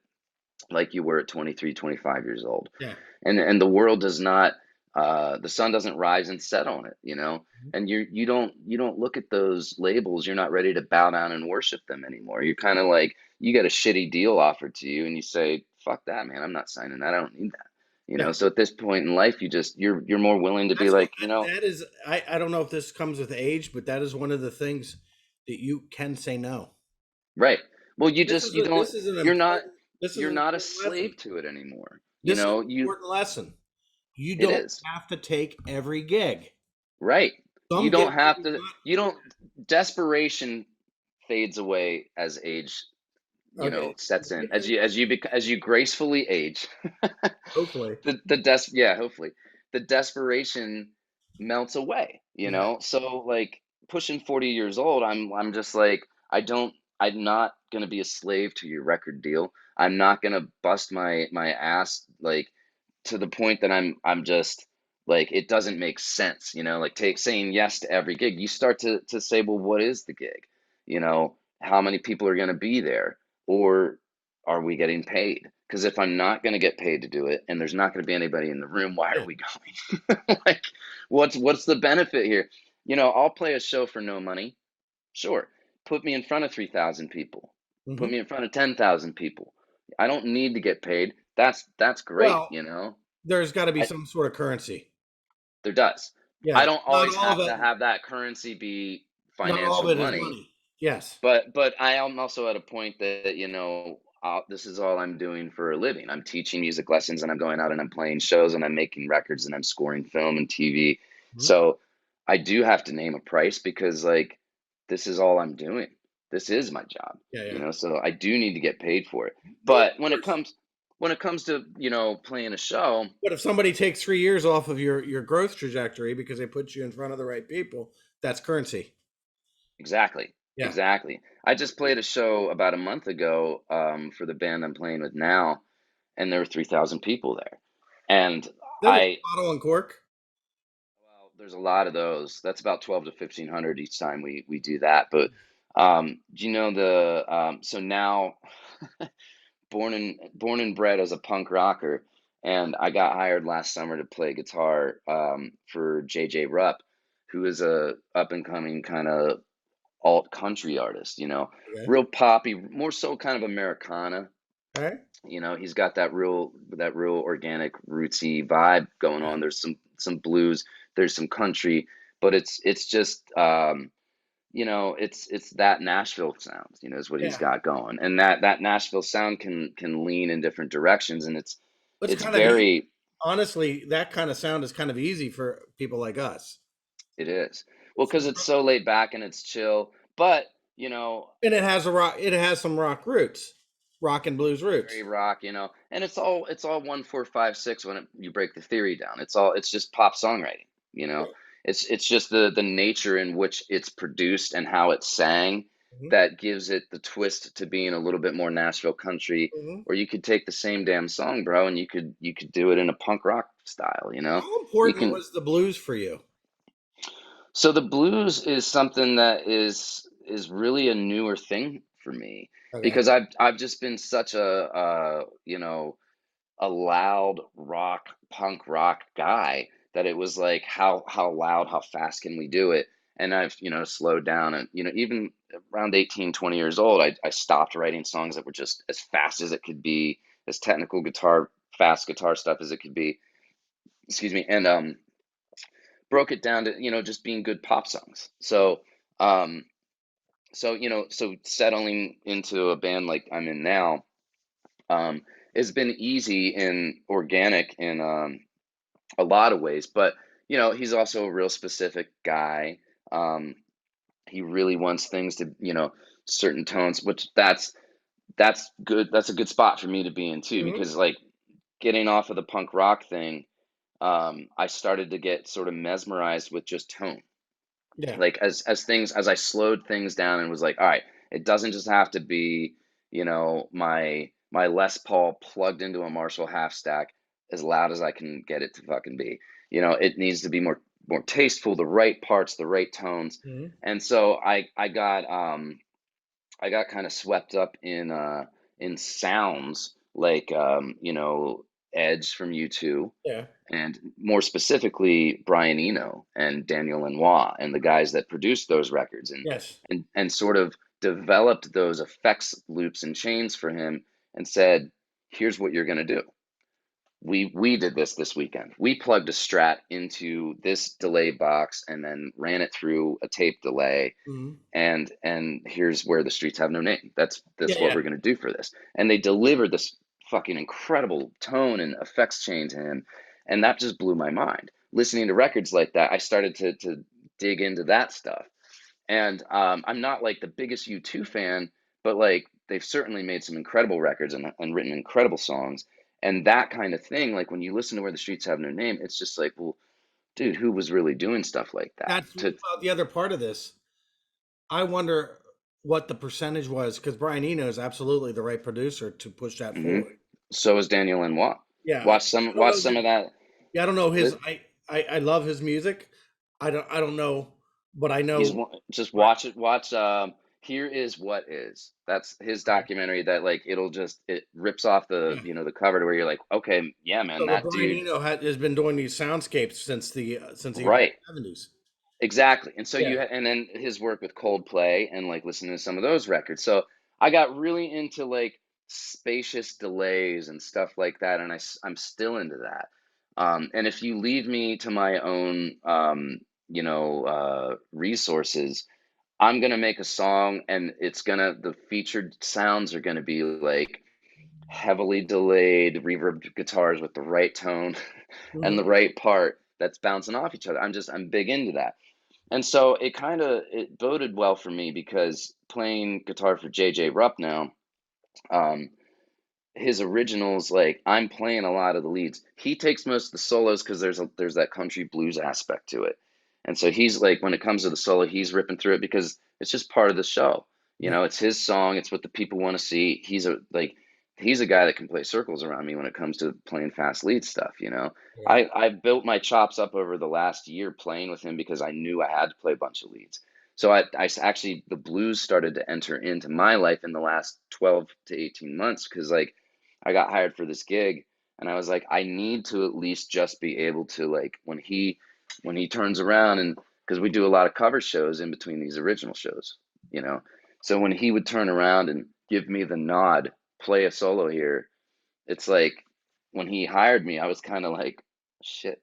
like you were at 23, 25 years old. Yeah. And the world does not, the sun doesn't rise and set on it. And you don't look at those labels. You're not ready to bow down and worship them anymore. You're kind of like, you get a shitty deal offered to you and you say, fuck that, man, I'm not signing that, I don't need that. Yeah. So at this point in life, you're more willing to be That's what like, that is. I don't know if this comes with age, but that is one of the things that you can say no. right, well, This is an you're not important this is you're an not a important lesson. slave to it anymore. This is an You important lesson. You It don't is. have to take every gig. Right. You Some don't gigs have are to, not you don't, desperation fades away as age, okay. sets in. Because As you gracefully age, hopefully, yeah, hopefully, the desperation melts away, yeah, So like pushing 40 years old, I'm just like, I'm not gonna be a slave to your record deal. I'm not gonna bust my ass, like, to the point that I'm just like, it doesn't make sense, like saying yes to every gig. You start to say, well, what is the gig? How many people are going to be there, or are we getting paid? Because if I'm not going to get paid to do it and there's not going to be anybody in the room, why are yeah, we going? Like, what's the benefit here? I'll play a show for no money. Sure. Put me in front of 3,000 people. Put hmm. me in front of 10,000 people. I don't need to get paid. That's great, Well, there's got to be I, some sort of currency. there does. I Yeah, don't not always all of have it. to have that currency be Not all financial of it is money, money. Yes. but I am also at a point that, this is all I'm doing for a living. I'm teaching music lessons, and I'm going out and I'm playing shows and I'm making records and I'm scoring film and TV. Mhm. So I do have to name a price, because, like, this is all I'm doing. This is my job, Yeah, yeah. so I do need to get paid for it. Well, of But when it course. comes when it comes to, playing a show, But if somebody takes 3 years off of your growth trajectory because they put you in front of the right people, that's currency. exactly, Yeah. exactly. I just played a show about a month ago, for the band I'm playing with now, and there were 3,000 people there. And They're like I, Bottle and Cork. well, there's a lot of those. That's about 12 to 1,500 each time we do that. But do you know so now, born and bred as a punk rocker, and I got hired last summer to play guitar, for Rupp, who is a up and coming kind of alt country artist. Okay. Real poppy, more so kind of Americana. All right. He's got that real organic rootsy vibe going Yeah. on. There's some blues, there's some country, but it's just, it's that Nashville sound, is what he's Yeah. got going. And that Nashville sound can lean in different directions, and it's It's it's kind of easy. very Honestly, that kind of sound is kind of easy for people like us. it is. Well, So, because it's so laid back and it's chill, but you know and it has a rock. It has some rock roots, rock and blues very roots. rock, and it's all 1 4 5 6 when you break the theory down. It's just pop songwriting, you know. Right. It's just the nature in which it's produced and how it's sang Mhm. that gives it the twist to being a little bit more Nashville country. Mhm. Or you could take the same damn song, bro, and you could do it in a punk rock style, How You important can. was the blues for you? So the blues is something that is really a newer thing for me, Okay. because I've just been such a loud rock, punk rock guy, that it was like, how loud, how fast can we do it? And I've, slowed down, and, even around 18, 20 years old, I stopped writing songs that were just as fast as it could be, as technical guitar, fast guitar stuff as it could be. Excuse me. And broke it down to, just being good pop songs. Um, so settling into a band like I'm in now, um, has been easy and organic in, a lot of ways. But he's also a real specific guy. Um, he really wants things to, certain tones, which that's good. That's a good spot for me to be in too, Mhm. because like getting off of the punk rock thing, I started to get sort of mesmerized with just tone. Yeah. Like as I slowed things down and was like, all right, it doesn't just have to be, my Les Paul plugged into a Marshall half stack as loud as I can get it to fucking be. It needs to be more tasteful, the right parts, the right tones. Mhm. And so I got kind of swept up in sounds like, Edge from U2, Yeah. and more specifically Brian Eno and Daniel Lanois and the guys that produced those records, and Yes. and and sort of developed those effects loops and chains for him, and said, "Here's what you're gonna do. We did this weekend. We plugged a Strat into this delay box and then ran it through a tape delay, Mhm. and here's where the streets have no name. That's Yeah. what Yeah. we're gonna do for this." And they delivered this fucking incredible tone and effects chain to him, and that just blew my mind. Listening to records like that, I started to dig into that stuff. And I'm not like the biggest U2 fan, but like they've certainly made some incredible records, and written incredible songs. And that kind of thing, like when you listen to Where the Streets Have No Name, it's just like, well, dude, who was really doing stuff like that? That's the other part of this. I wonder what the percentage was because Brian Eno is absolutely the right producer to push that hmm forward. So is Daniel Lanois. Yeah, Watch I some don't watch know some his. of that. Yeah, I don't know his. Li- I love his music. I don't know, but I He's know. just Right. watch it. Watch Here Is What Is. That's his Okay. documentary that like it rips off the Yeah. cover to where you're like, okay, yeah, man, So, but that Brian dude, Eno has been doing these soundscapes since the early right. '70s. Exactly. And so Yeah. and then his work with Coldplay, and like listening to some of those records. So I got really into like spacious delays and stuff like that, and I'm still into that. And if you leave me to my own, resources, I'm gonna make a song, and the featured sounds are gonna be like heavily delayed reverb guitars with the right tone and Mhm. the right part that's bouncing off each other. I'm big into that. And so it boded well for me, because playing guitar for Rupp now, um, his originals, like I'm playing a lot of the leads. He takes most of the solos because there's that country blues aspect to it. And so he's like, when it comes to the solo, he's ripping through it because it's just part of the show. You Yeah. know, it's his song, it's what the people want to see. He's a guy that can play circles around me when it comes to playing fast lead stuff, you know. Yeah. I've built my chops up over the last year playing with him because I knew I had to play a bunch of leads. So actually, the blues started to enter into my life in the last 12 to 18 months because like I got hired for this gig and I was like, I need to at least just be able to like when he turns around, and because we do a lot of cover shows in between these original shows, you know. So when he would turn around and give me the nod, play a solo here, it's like when he hired me, I was kind of like, shit.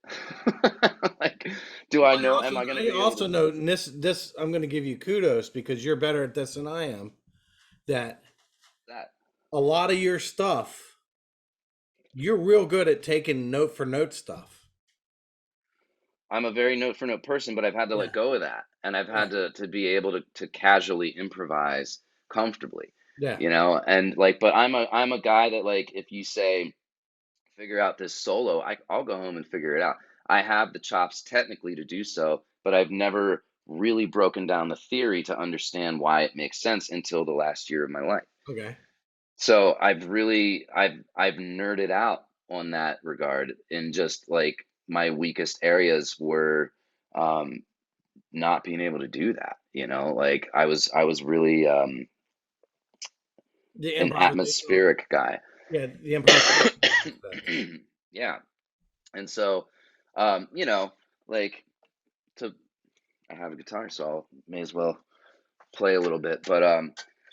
Like, do I Well, know, am I going to I be able also to know and this I'm going to give you kudos because you're better at this than I am. That that? a lot of your stuff, you're real good at taking note for note stuff. I'm a very note for note person, but I've had to let Yeah. go of that. And I've Yeah. had to be able to casually improvise comfortably, Yeah. you know? And like, but I'm a guy that like, if you say, figure out this solo, I'll go home and figure it out. I have the chops technically to do so, but I've never really broken down the theory to understand why it makes sense until the last year of my life. Okay. So I've nerded out on that regard, in just like my weakest areas were um not being able to do that, you know, like I was really The an improvisational. atmospheric guy. Yeah, the improvisational aspect. Yeah. And so you know, like, to I have a guitar, so I may as well play a little bit. But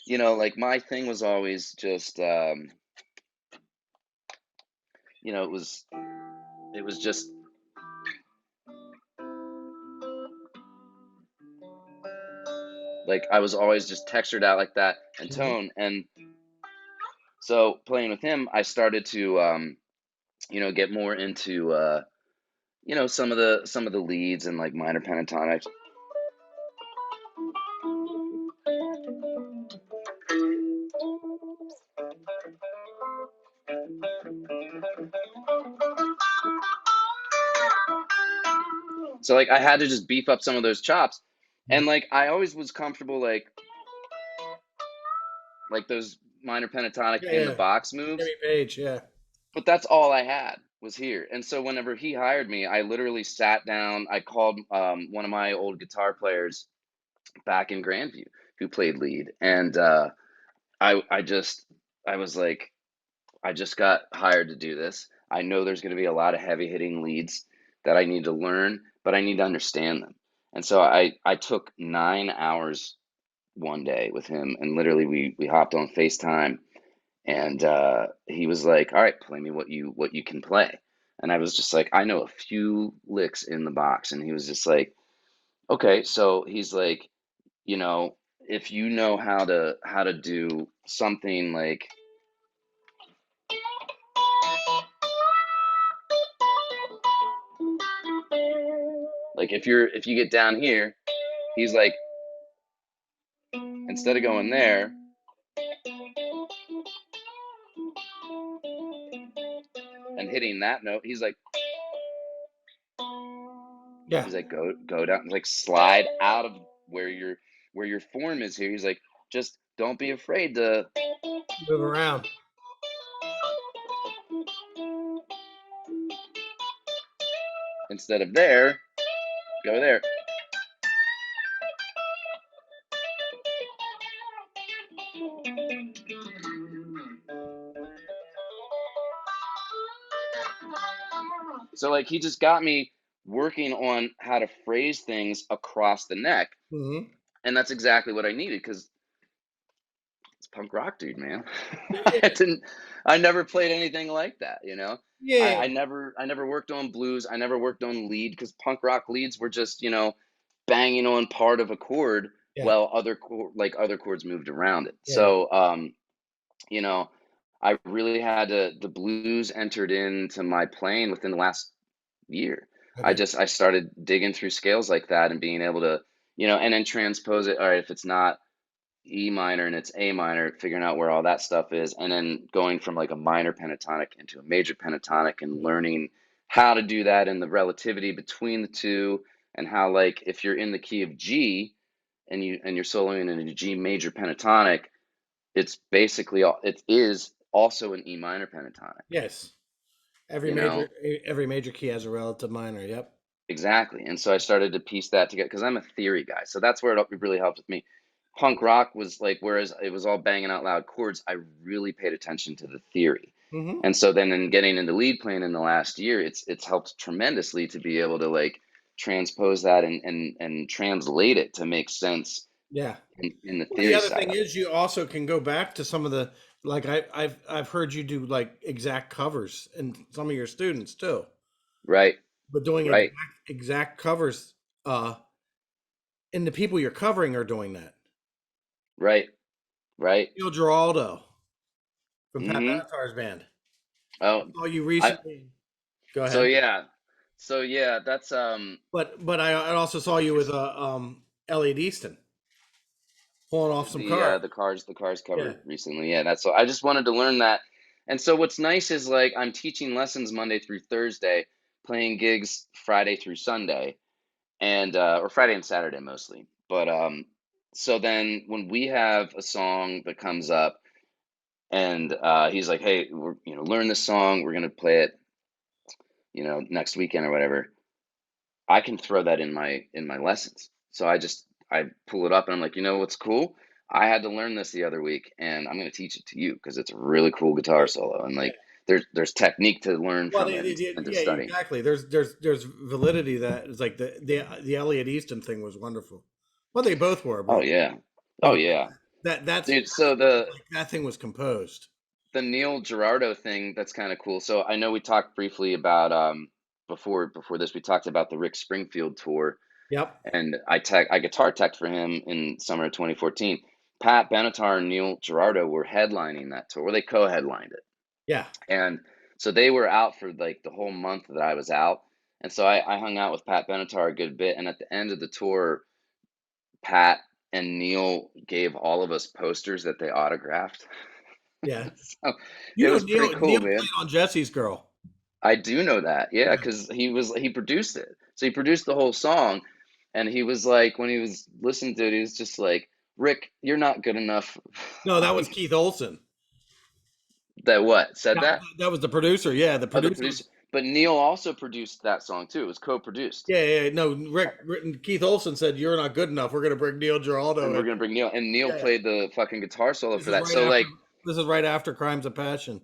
you know, like my thing was always just you know, it was just like I was always just textured out like that and Mhm. tone. And so playing with him, I started to you know, get more into you know, some of the leads and like minor pentatonics. So like I had to just beef up some of those chops. Mhm. And like I always was comfortable like those minor pentatonic Yeah, in the yeah. box moves. Jimmy Page, yeah. But that's all I had was here. And so whenever he hired me, I literally sat down. I called one of my old guitar players back in Grandview who played lead, and I was like, I just got hired to do this. I know there's going to be a lot of heavy hitting leads that I need to learn, but I need to understand them. And so I took 9 hours one day with him, and literally we hopped on FaceTime, and he was like, "All right, play me what you can play." And I was just like, "I know a few licks in the box." And he was just like, "Okay." So he's like, you know, if you know how to do something like if you get down here, he's like, instead of going there and hitting that note, Yeah. he's like, go down, like slide out of where your form is here. He's like, just don't be afraid to, Move around. instead of there, go there. So like he just got me working on how to phrase things across the neck, Hmm. and that's exactly what I needed because it's punk rock, dude, man. Yeah. I never played anything like that, you know. I, Yeah. I never I never worked on blues. I never worked on lead because punk rock leads were just, you know, banging on part of a chord Yeah. while other chords moved around it. Yeah. So you know, I really had the blues entered into my playing within the last year. Okay. I started digging through scales like that and being able to, you know, and then transpose it. All right, if it's not E minor and it's A minor, figuring out where all that stuff is, and then going from like a minor pentatonic into a major pentatonic and learning how to do that and the relativity between the two, and how like if you're in the key of G and you're soloing in a G major pentatonic, it's basically it is also an E minor pentatonic, Yes. you know? Every major key has a relative minor. Yep. Exactly. And so I started to piece that together because I'm a theory guy. So that's where it really helped with me. Punk rock was like, whereas it was all banging out loud chords, I really paid attention to the theory. Mm-hmm. And so then in getting into lead playing in the last year, it's helped tremendously to be able to like transpose that and translate it to make sense Yeah. in the Well, the theory other side thing of it. is you also can go back to some of the like I've heard you do like exact covers and some of your students too. Right, But doing right, exact covers, uh, and the people you're covering are doing that. right, right. Neil Giraldo from Pat Mm-hmm. Benatar's band. Oh, I saw you I recently. Go so ahead. yeah. So yeah, that's But I also saw you with Elliot Easton pulling off some cards. the cars Yeah. cover recently. Yeah, that's so I just wanted to learn that. And so what's nice is like I'm teaching lessons Monday through Thursday, playing gigs Friday through Sunday, and or Friday and Saturday mostly. But so then when we have a song that comes up and he's like, "Hey, learn this song. We're gonna play it, next weekend or whatever." I can throw that in my lessons. So I pull it up and I'm like, you know what's cool? I had to learn this the other week and I'm going to teach it to you because it's a really cool guitar solo and Yeah. like there's technique to learn Well, from it and to yeah, study. exactly. There's validity that it's like the Elliot Easton thing was wonderful. Well, they both were, Oh but yeah. Oh but yeah. Dude, that's so the like that thing was composed. the Neil Girardo thing, that's kind of cool. So I know we talked briefly about before this we talked about the Rick Springfield tour. Yep. And I guitar teched for him in summer of 2014. Pat Benatar and Neil Girardo were headlining that tour. Well, they co-headlined it, Yeah. and so they were out for like the whole month that I was out. And so I hung out with Pat Benatar a good bit. And at the end of the tour, Pat and Neil gave all of us posters that they autographed. Yeah. So You it know was pretty Neil cool, played man. on Jesse's Girl. I do know that, yeah, Yeah. because he produced it. So he produced the whole song, and he was like, when he was listening to it, he was just like, "Rick, you're not good enough." No, that was Like Keith Olsen. that. What said That that? that was the producer. Yeah, the Oh, the producer producer. was. But Neil also produced that song too. It was co-produced, Yeah. No, Keith Olsen said you're not good enough. We're gonna bring Neil and Giraldo we're in. gonna bring Neil. And Neil Yeah. played the fucking guitar solo This for is that. right So after. like, This is right after Crimes of Passion.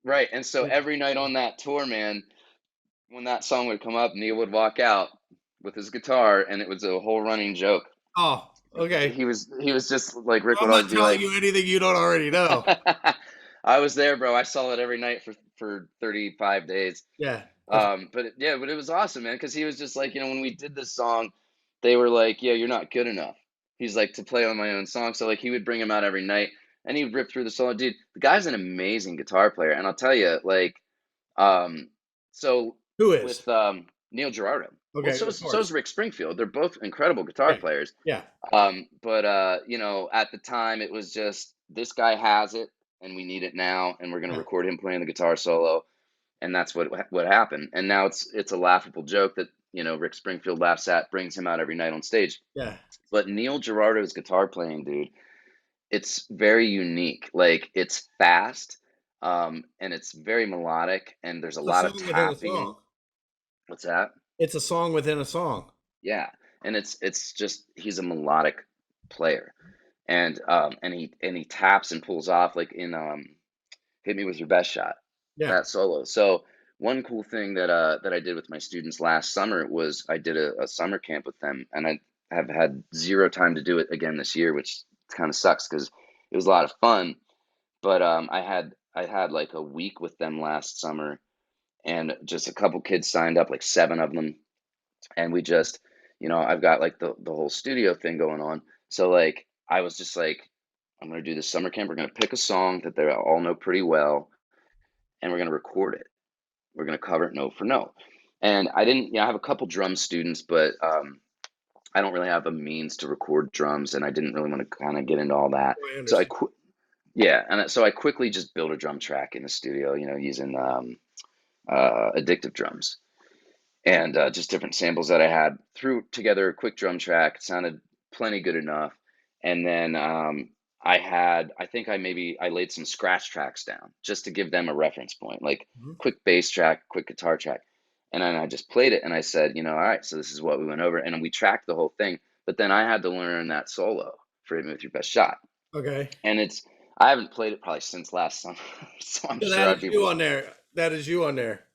right. And so every night on that tour, man, when that song would come up, Neil would walk out with his guitar, and it was a whole running joke. Oh, okay. He was just like Rick Well, I'm would not always be telling like, you anything you don't already know. I was there, bro. I saw it every night for 35 days. Yeah, that's But it was awesome, man, because he was just like, when we did this song, they were like, yeah, you're not good enough. He's like, to play on my own song. So like he would bring him out every night and he'd rip through the solo. Dude, the guy's an amazing guitar player. And I'll tell you, like, um, so who is with Neil Girardo. Well, okay. Of so course. is Rick Springfield. They're both incredible guitar Yeah. players. Yeah. But at the time it was just this guy has it and we need it now and we're going to Yeah. record him playing the guitar solo, and that's what happened. And now it's a laughable joke that, Rick Springfield laughs at, brings him out every night on stage. Yeah. But Neil Girardo's guitar playing, dude, it's very unique. Like it's fast, and it's very melodic and there's a It's a lot of song within a tapping. song. What's that? It's a song within a song. Yeah. And it's just he's a melodic player. And he taps and pulls off like in "Hit Me With Your Best Shot," Yeah. that solo. So one cool thing that I did with my students last summer was I did a summer camp with them, and I have had zero time to do it again this year, which kind of sucks because it was a lot of fun. But I had like a week with them last summer, and just a couple kids signed up, like seven of them, and we just, I've got like the whole studio thing going on. So like I was just like, I'm gonna do this summer camp. We're gonna pick a song that they all know pretty well, and we're gonna record it. We're gonna cover it note for note. And I didn't, I have a couple drum students, but I don't really have a means to record drums, and I didn't really want to kind of get into all that. I So understand. yeah, and so I quickly just built a drum track in the studio, using addictive drums and just different samples that I had. Threw together a quick drum track. It sounded plenty good enough. And then I think I laid some scratch tracks down just to give them a reference point, like Mhm. quick bass track, quick guitar track. And then I just played it and I said, all right, so this is what we went over. And we tracked the whole thing. But then I had to learn that solo for Hit Me With Your Best Shot. Okay. And I haven't played it probably since last summer. So I'm So sure that I'd is be able you to. on there. That is you on there.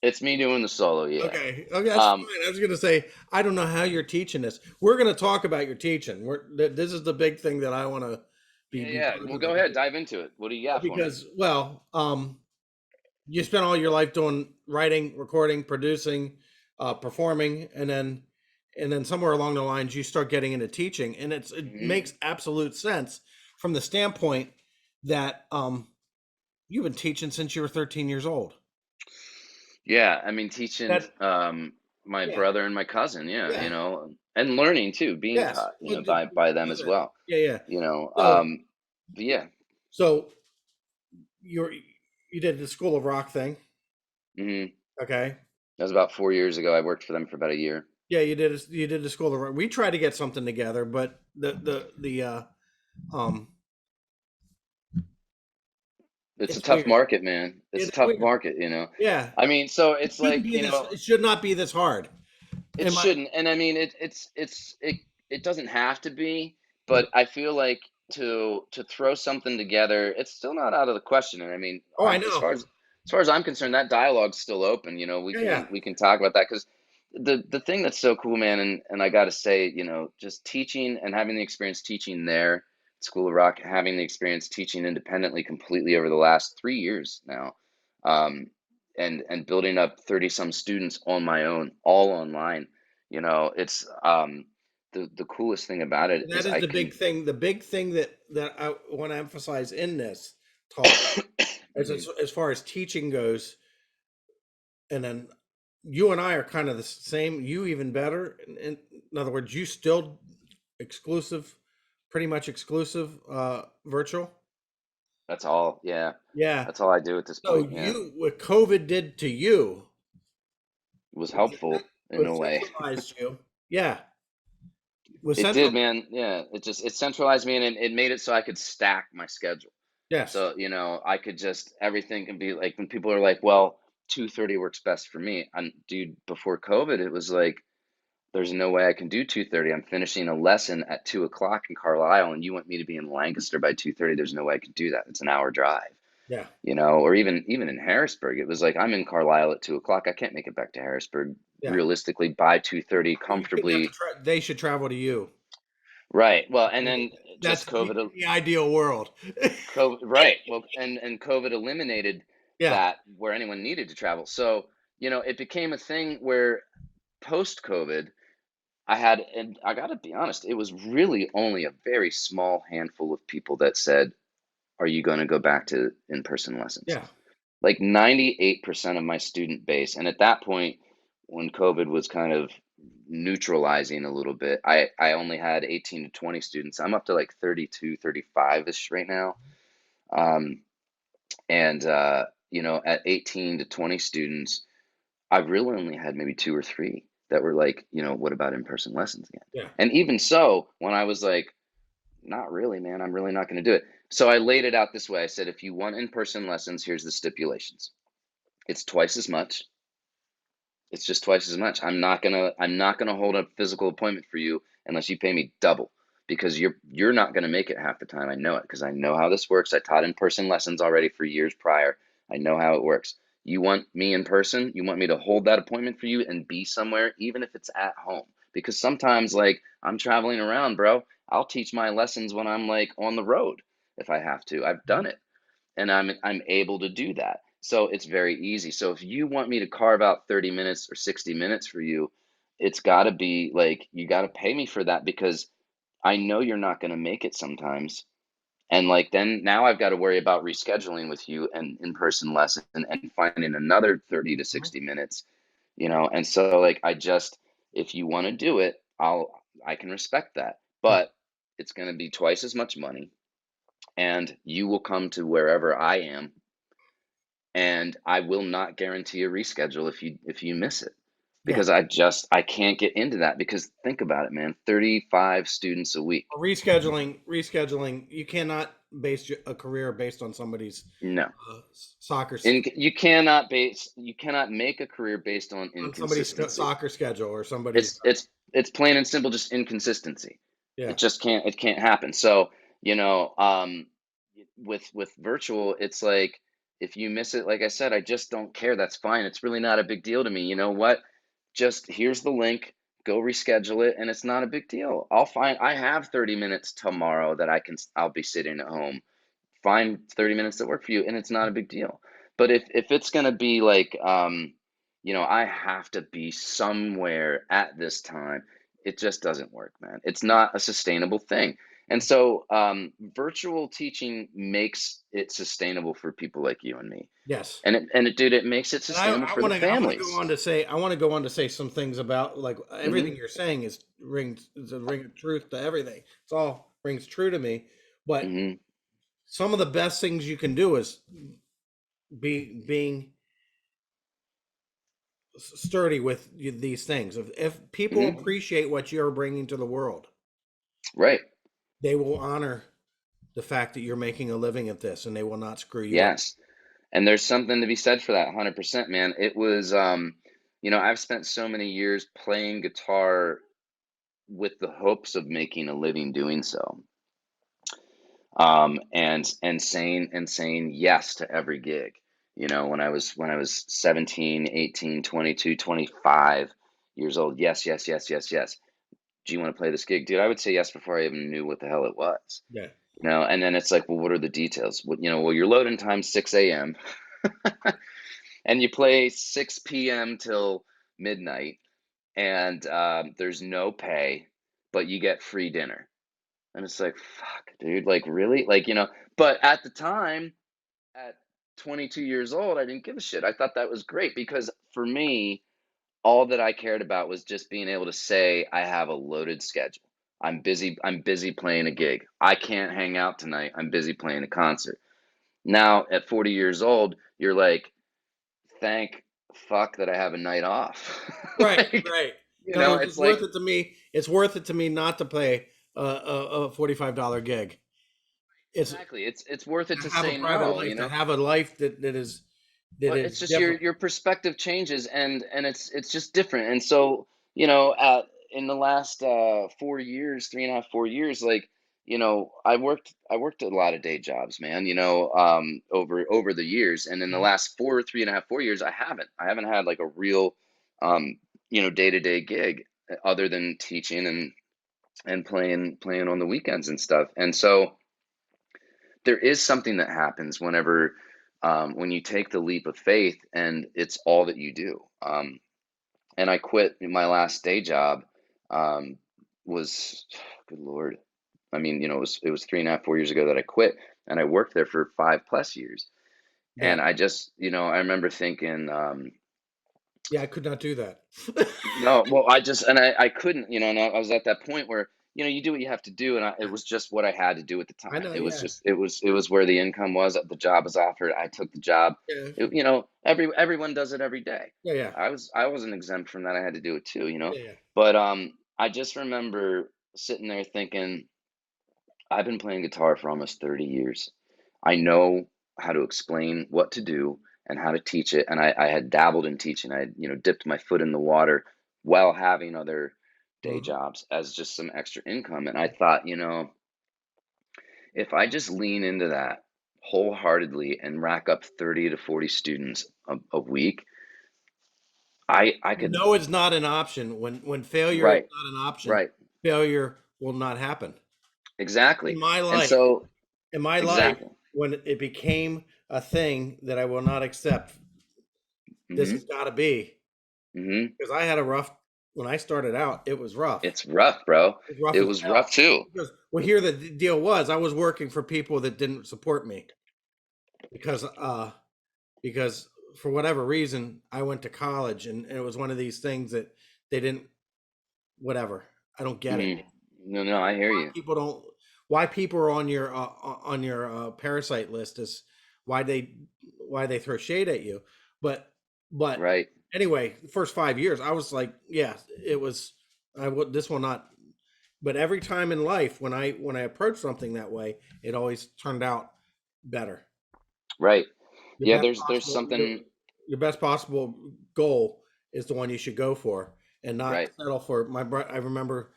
It's me doing the solo, yeah. Okay. Okay, that's Um, fine. I was gonna say I don't know how you're teaching this. We're gonna talk about your teaching. This is the big thing that I want to yeah, be yeah. part Well, of go it ahead, dive into it. What do you got for me? because you spent all your life doing writing, recording, producing, performing, and then somewhere along the lines you start getting into teaching, and it Hmm. makes absolute sense from the standpoint that you've been teaching since you were 13 years old. Yeah, I mean, teaching That my yeah brother and my cousin, yeah, yeah and learning too, being yes taught, by them as well, yeah yeah. you know. So But yeah, so you're you did the School of Rock thing, hmm okay? that was about 4 years ago. I worked for them for about a year. Yeah, you did the School of Rock. We tried to get something together, but um It's a it's tough weird. market, man. It's It a is tough weird. market. Yeah, I mean, so it it's shouldn't like, be this. It should not be this hard. it Am I? shouldn't, and I mean it doesn't have to be, but I feel like to throw something together, it's still not out of the question. And I mean, Oh, I as know. far as I'm concerned, that dialogue's still open. We Yeah, yeah. can talk about that because the thing that's so cool, man, and I got to say, just teaching and having the experience teaching there at School of Rock, having the experience teaching independently completely over the last 3 years now. Um, and building up 30 some students on my own, all online. It's the coolest thing about it That is is I the can. big thing. The big thing that I want to emphasize in this talk, Mhm. as far as teaching goes, and then you and I are kind of the same. You even better. In other words, you still exclusive, pretty much exclusive, virtual. That's all. Yeah, Yeah. that's all I do at this So point. Yeah, it you, what COVID did to you was was helpful in a was way. centralized you. Yeah, was It did, central. man. Yeah, it centralized me, and it made it so I could stack my schedule. Yes. So I could just everything can be like when people are like, "Well, 2:30 works best for me." And dude, before COVID, it was like there's no way I can do 2:30. I'm finishing a lesson at 2 o'clock in Carlisle, and you want me to be in Lancaster by 2:30. There's no way I could do that. It's an hour drive, Yeah. or even in Harrisburg, it was like I'm in Carlisle at 2 o'clock. I can't make it back to Harrisburg Yeah. realistically by 2:30 You shouldn't have to. comfortably. They should travel to you. Right. Well, and then That's just COVID, the ideal world. COVID, right. Well, and COVID eliminated Yeah. that where anyone needed to travel. So, it became a thing where post COVID, and I got to be honest, it was really only a very small handful of people that said, "Are you going to go back to in-person lessons?" Yeah. Like 98% of my student base. And at that point, when COVID was kind of neutralizing a little bit, I only had 18 to 20 students. I'm up to like 32, 35-ish right now. Um, and, at 18 to 20 students, I've really only had maybe two or three that were like, what about in-person lessons again? Yeah. And even so, when I was like, not really, man, I'm really not going to do it. So I laid it out this way. I said, if you want in-person lessons, here's the stipulations. It's twice as much. It's just twice as much. I'm not gonna hold a physical appointment for you unless you pay me double because you're not gonna make it half the time. I know it because I know how this works. I taught in-person lessons already for years prior. I know how it works. You want me in person, you want me to hold that appointment for you and be somewhere, even if it's at home. Because sometimes like I'm traveling around, bro. I'll teach my lessons when I'm like on the road if I have to. I've done it and I'm able to do that. So it's very easy. So if you want me to carve out 30 minutes or 60 minutes for you, it's got to be like you got to pay me for that because I know you're not going to make it sometimes. And like then now I've got to worry about rescheduling with you and in-person lesson and finding another 30 to Mhm. 60 minutes. And so like I just if you want to do it, I can respect that, but it's going to be twice as much money, and you will come to wherever I am, and I will not guarantee a reschedule if you miss it, Yeah. because I can't get into that, because think about it, man, 35 students a week. Rescheduling. You cannot base a career based on somebody's No. uh, soccer And you cannot make a career based on on somebody's inconsistency. soccer schedule or somebody's. It's plain and simple, just inconsistency. Yeah. It can't happen. So, you know, with virtual, it's like, if you miss it, like I said, I just don't care. That's fine. It's really not a big deal to me. You know what? Just here's the link. Go reschedule it, and it's not a big deal. I have 30 minutes tomorrow that I'll be sitting at home. Find 30 minutes that work for you, and it's not a big deal. But if it's going to be like, you know, I have to be somewhere at this time, it just doesn't work, man. It's not a sustainable thing. And so virtual teaching makes it sustainable for people like you and me. Yes. Dude, it makes it And sustainable for the I want to go families. on to say some things about, like, everything Hmm. you're saying is a ring of truth to everything. It's all rings true to me. But Hmm. some of the best things you can do is being sturdy with these things. If people Hmm. appreciate what you're bringing to the world, Right. they will honor the fact that you're making a living at this, and they will not screw you up. Yes. And there's something to be said for that, 100%, man. It was, you know, I've spent so many years playing guitar with the hopes of making a living doing so, and saying yes to every gig. You know, when I was 17, 18, 22, 25 years old, yes, yes, yes, yes, yes. Do you want to play this gig, dude? I would say yes before I even knew what the hell it was. Yeah. You know, and then it's like, well, what are the details? What, you know, well, your load-in time's 6 a.m. and you play 6 p.m. till midnight, and there's no pay, but you get free dinner. And it's like, fuck, dude, like, really? Like, you know, but at the time, at 22 years old, I didn't give a shit. I thought that was great, because for me, all that I cared about was just being able to say, I have a loaded schedule. I'm busy playing a gig. I can't hang out tonight. I'm busy playing a concert. Now, at 40 years old, you're like, thank fuck that I have a night off. Right, Like, right. you In other know, words, it's like, it's worth it to me not to play a $45 gig. It's exactly. It's worth it to to have a say private no, life, you to know? have a life that But is it's just different. your perspective changes, and it's just different. And so, you know, in the last 4 years, 3.5, 4 years, like, you know, I worked a lot of day jobs, man, you know, over the years. And in the last 3.5, 4 years, I haven't had like a real you know, day-to-day gig, other than teaching and playing on the weekends and stuff. And so there is something that happens whenever, when you take the leap of faith and it's all that you do. And I quit my last day job. Um, was Good Lord. I mean, you know, it was 3.5, 4 years ago that I quit, and I worked there for 5+ years. Yeah, And I just, you know, I remember thinking, yeah, I could not do that. no, well, I couldn't, you know, and I was at that point where, you know, you do what you have to do, and it was just what I had to do at the I time. know. It was Yeah, just, it was where the income was. The job was offered. I took the job. yeah, You know, everyone does it every day. yeah, yeah, I wasn't exempt from that. I had to do it too, you know. yeah, yeah. But I just remember sitting there thinking, I've been playing guitar for almost 30 years. I know how to explain what to do and how to teach it. And I had dabbled in teaching. I had, you know, dipped my foot in the water while having other day Uh-huh. jobs as just some extra income. And I thought, you know, if I just lean into that wholeheartedly and rack up 30 to 40 students a week, I could, No, it's not an option. When failure is right, not an option, right, failure will not happen. In exactly. my And life, so, in my life, exactly. when it became a thing that I will not accept, this Hmm. has got to be, Hmm. because I had a rough when I started out. It was rough. It's rough, bro. It was rough It as was hell. rough too. Because, well, here the deal was, I was working for people that didn't support me because because for whatever reason I went to college, and it was one of these things that they didn't, whatever. I don't get it. Hmm. No, I hear Why you. people don't, why people are on your parasite list is why they throw shade at you. But but Right, anyway, the first 5 years, I was like, yeah, it was. I would this will not. But every time in life when I approach something that way, it always turned out better. right. Your Yeah, best there's possible something. your best possible goal is the one you should go for, and not Right. settle for I remember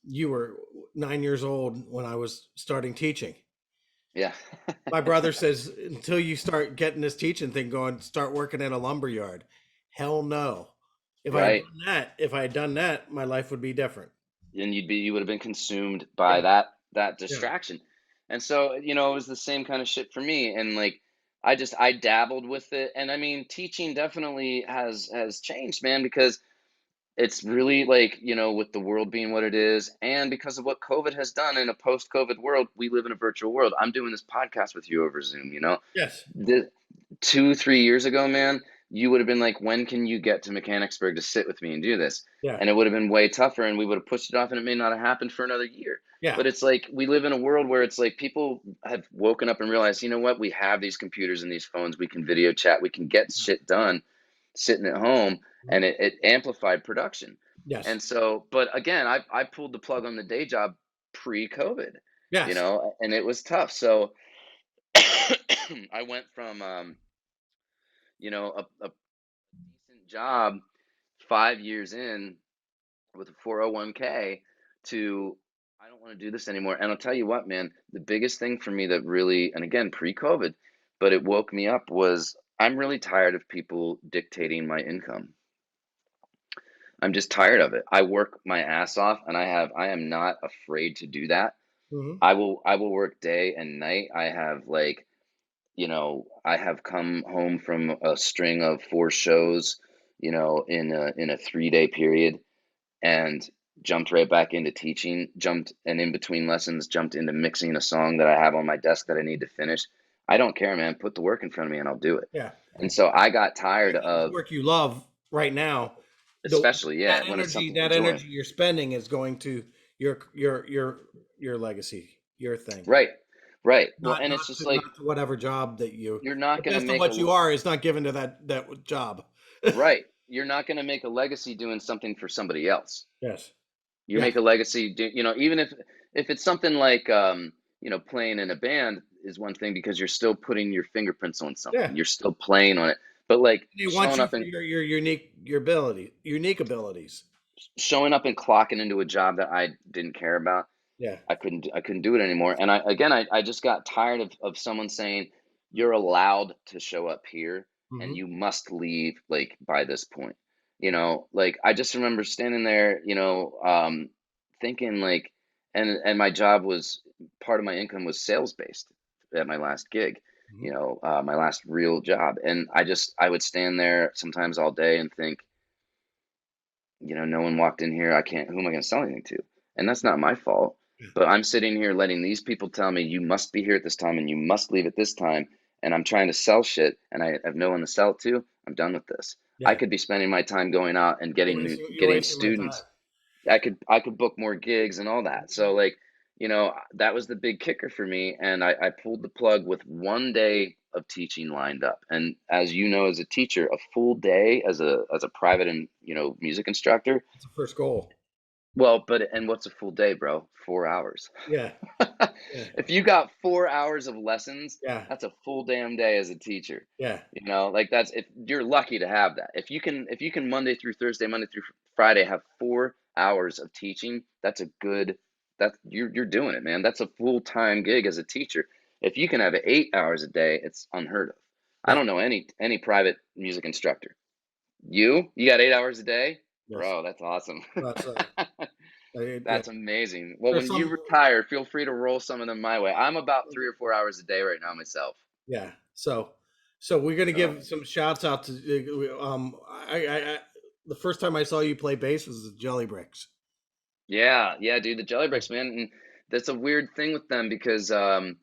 you were 9 years old when I was starting teaching. Yeah. My brother says until you start getting this teaching thing going, start working in a lumber yard. Hell no. Right. If I had done that, my life would be different. And you would have been consumed Yeah, by that yeah. distraction. And so, it was the same kind of shit for me. And like I dabbled with it. And I mean, teaching definitely has changed, man, because it's really like, with the world being what it is, and because of what COVID has done in a post-COVID world, we live in a virtual world. I'm doing this podcast with you over Zoom. Yes. The 2, 3 years ago, man, you would have been like, when can you get to Mechanicsburg to sit with me and do this? Yeah. And it would have been way tougher, and we would have pushed it off, and it may not have happened for another year. Yeah. But it's like we live in a world where it's like people have woken up and realized, you know what? We have these computers and these phones. We can video chat. We can get shit done sitting at home, and it amplified production. Yes. And so, but again, I pulled the plug on the day job pre-COVID, Yes. and it was tough. So I went from a decent job 5 years in with a 401k to I don't want to do this anymore. And I'll tell you what, man, the biggest thing for me that really, and again, pre-COVID, but it woke me up was I'm really tired of people dictating my income. I'm just tired of it. I work my ass off, and I am not afraid to do that. Hmm. I will work day and night. I have come home from a string of 4 shows, in a 3-day period, and jumped right back into teaching, jumped and in between lessons, jumped into mixing a song that I have on my desk that I need to finish. I don't care, man. Put the work in front of me and I'll do it. Yeah. And so I got tired Especially with of, work you love right now, the especially, yeah, when it's something I that enjoy. energy you're spending is going to your legacy, your thing. Right. Right. Well, and it's just like Not to whatever job that you're the not going to best of make what you are is not given to that job. right. You're not going to make a legacy doing something for somebody else. Yes. You Yes. make a legacy, even if it's something like playing in a band is one thing because you're still putting your fingerprints on something. Yeah. You're still playing on it. But like They want you for your unique abilities. showing up and clocking into a job that I didn't care about, Yeah. I couldn't do it anymore. And I just got tired of someone saying you're allowed to show up here and Hmm. you must leave like by this point. Like I just remember standing there, thinking like, and my job was part of my income was sales based at my last gig, Hmm. my last real job. And I would stand there sometimes all day and think, no one walked in here. Who am I going to sell anything to? And that's not my fault. But I'm sitting here letting these people tell me you must be here at this time and you must leave at this time. And I'm trying to sell shit and I have no one to sell it to. I'm done with this. I Yeah. could be spending my time going out and You're getting wasting my time. students. I could book more gigs and all that. So like, that was the big kicker for me. And I pulled the plug with one day of teaching lined up. And as you know, as a teacher, a full day as a private and music instructor. It's the first goal. Well, and what's a full day, bro? 4 hours. Yeah. Yeah. If you got 4 hours of lessons, Yeah. that's a full damn day as a teacher. Yeah. Like that's if you're lucky to have that. If you can Monday through Thursday, Monday through Friday have 4 hours of teaching, that's you're doing it, man. That's a full-time gig as a teacher. If you can have 8 hours a day, it's unheard of. I Yeah. don't know any private music instructor. You got 8 hours a day? Yes. Bro, that's awesome. That's yeah. That's amazing. Well, There's when you some. retire, feel free to roll some of them my way. I'm about 3 or 4 hours a day right now myself. Yeah. So we're gonna So give some shouts out to I the first time I saw you play bass was the Jelly Bricks. yeah, dude, the Jelly Bricks, man, and that's a weird thing with them because I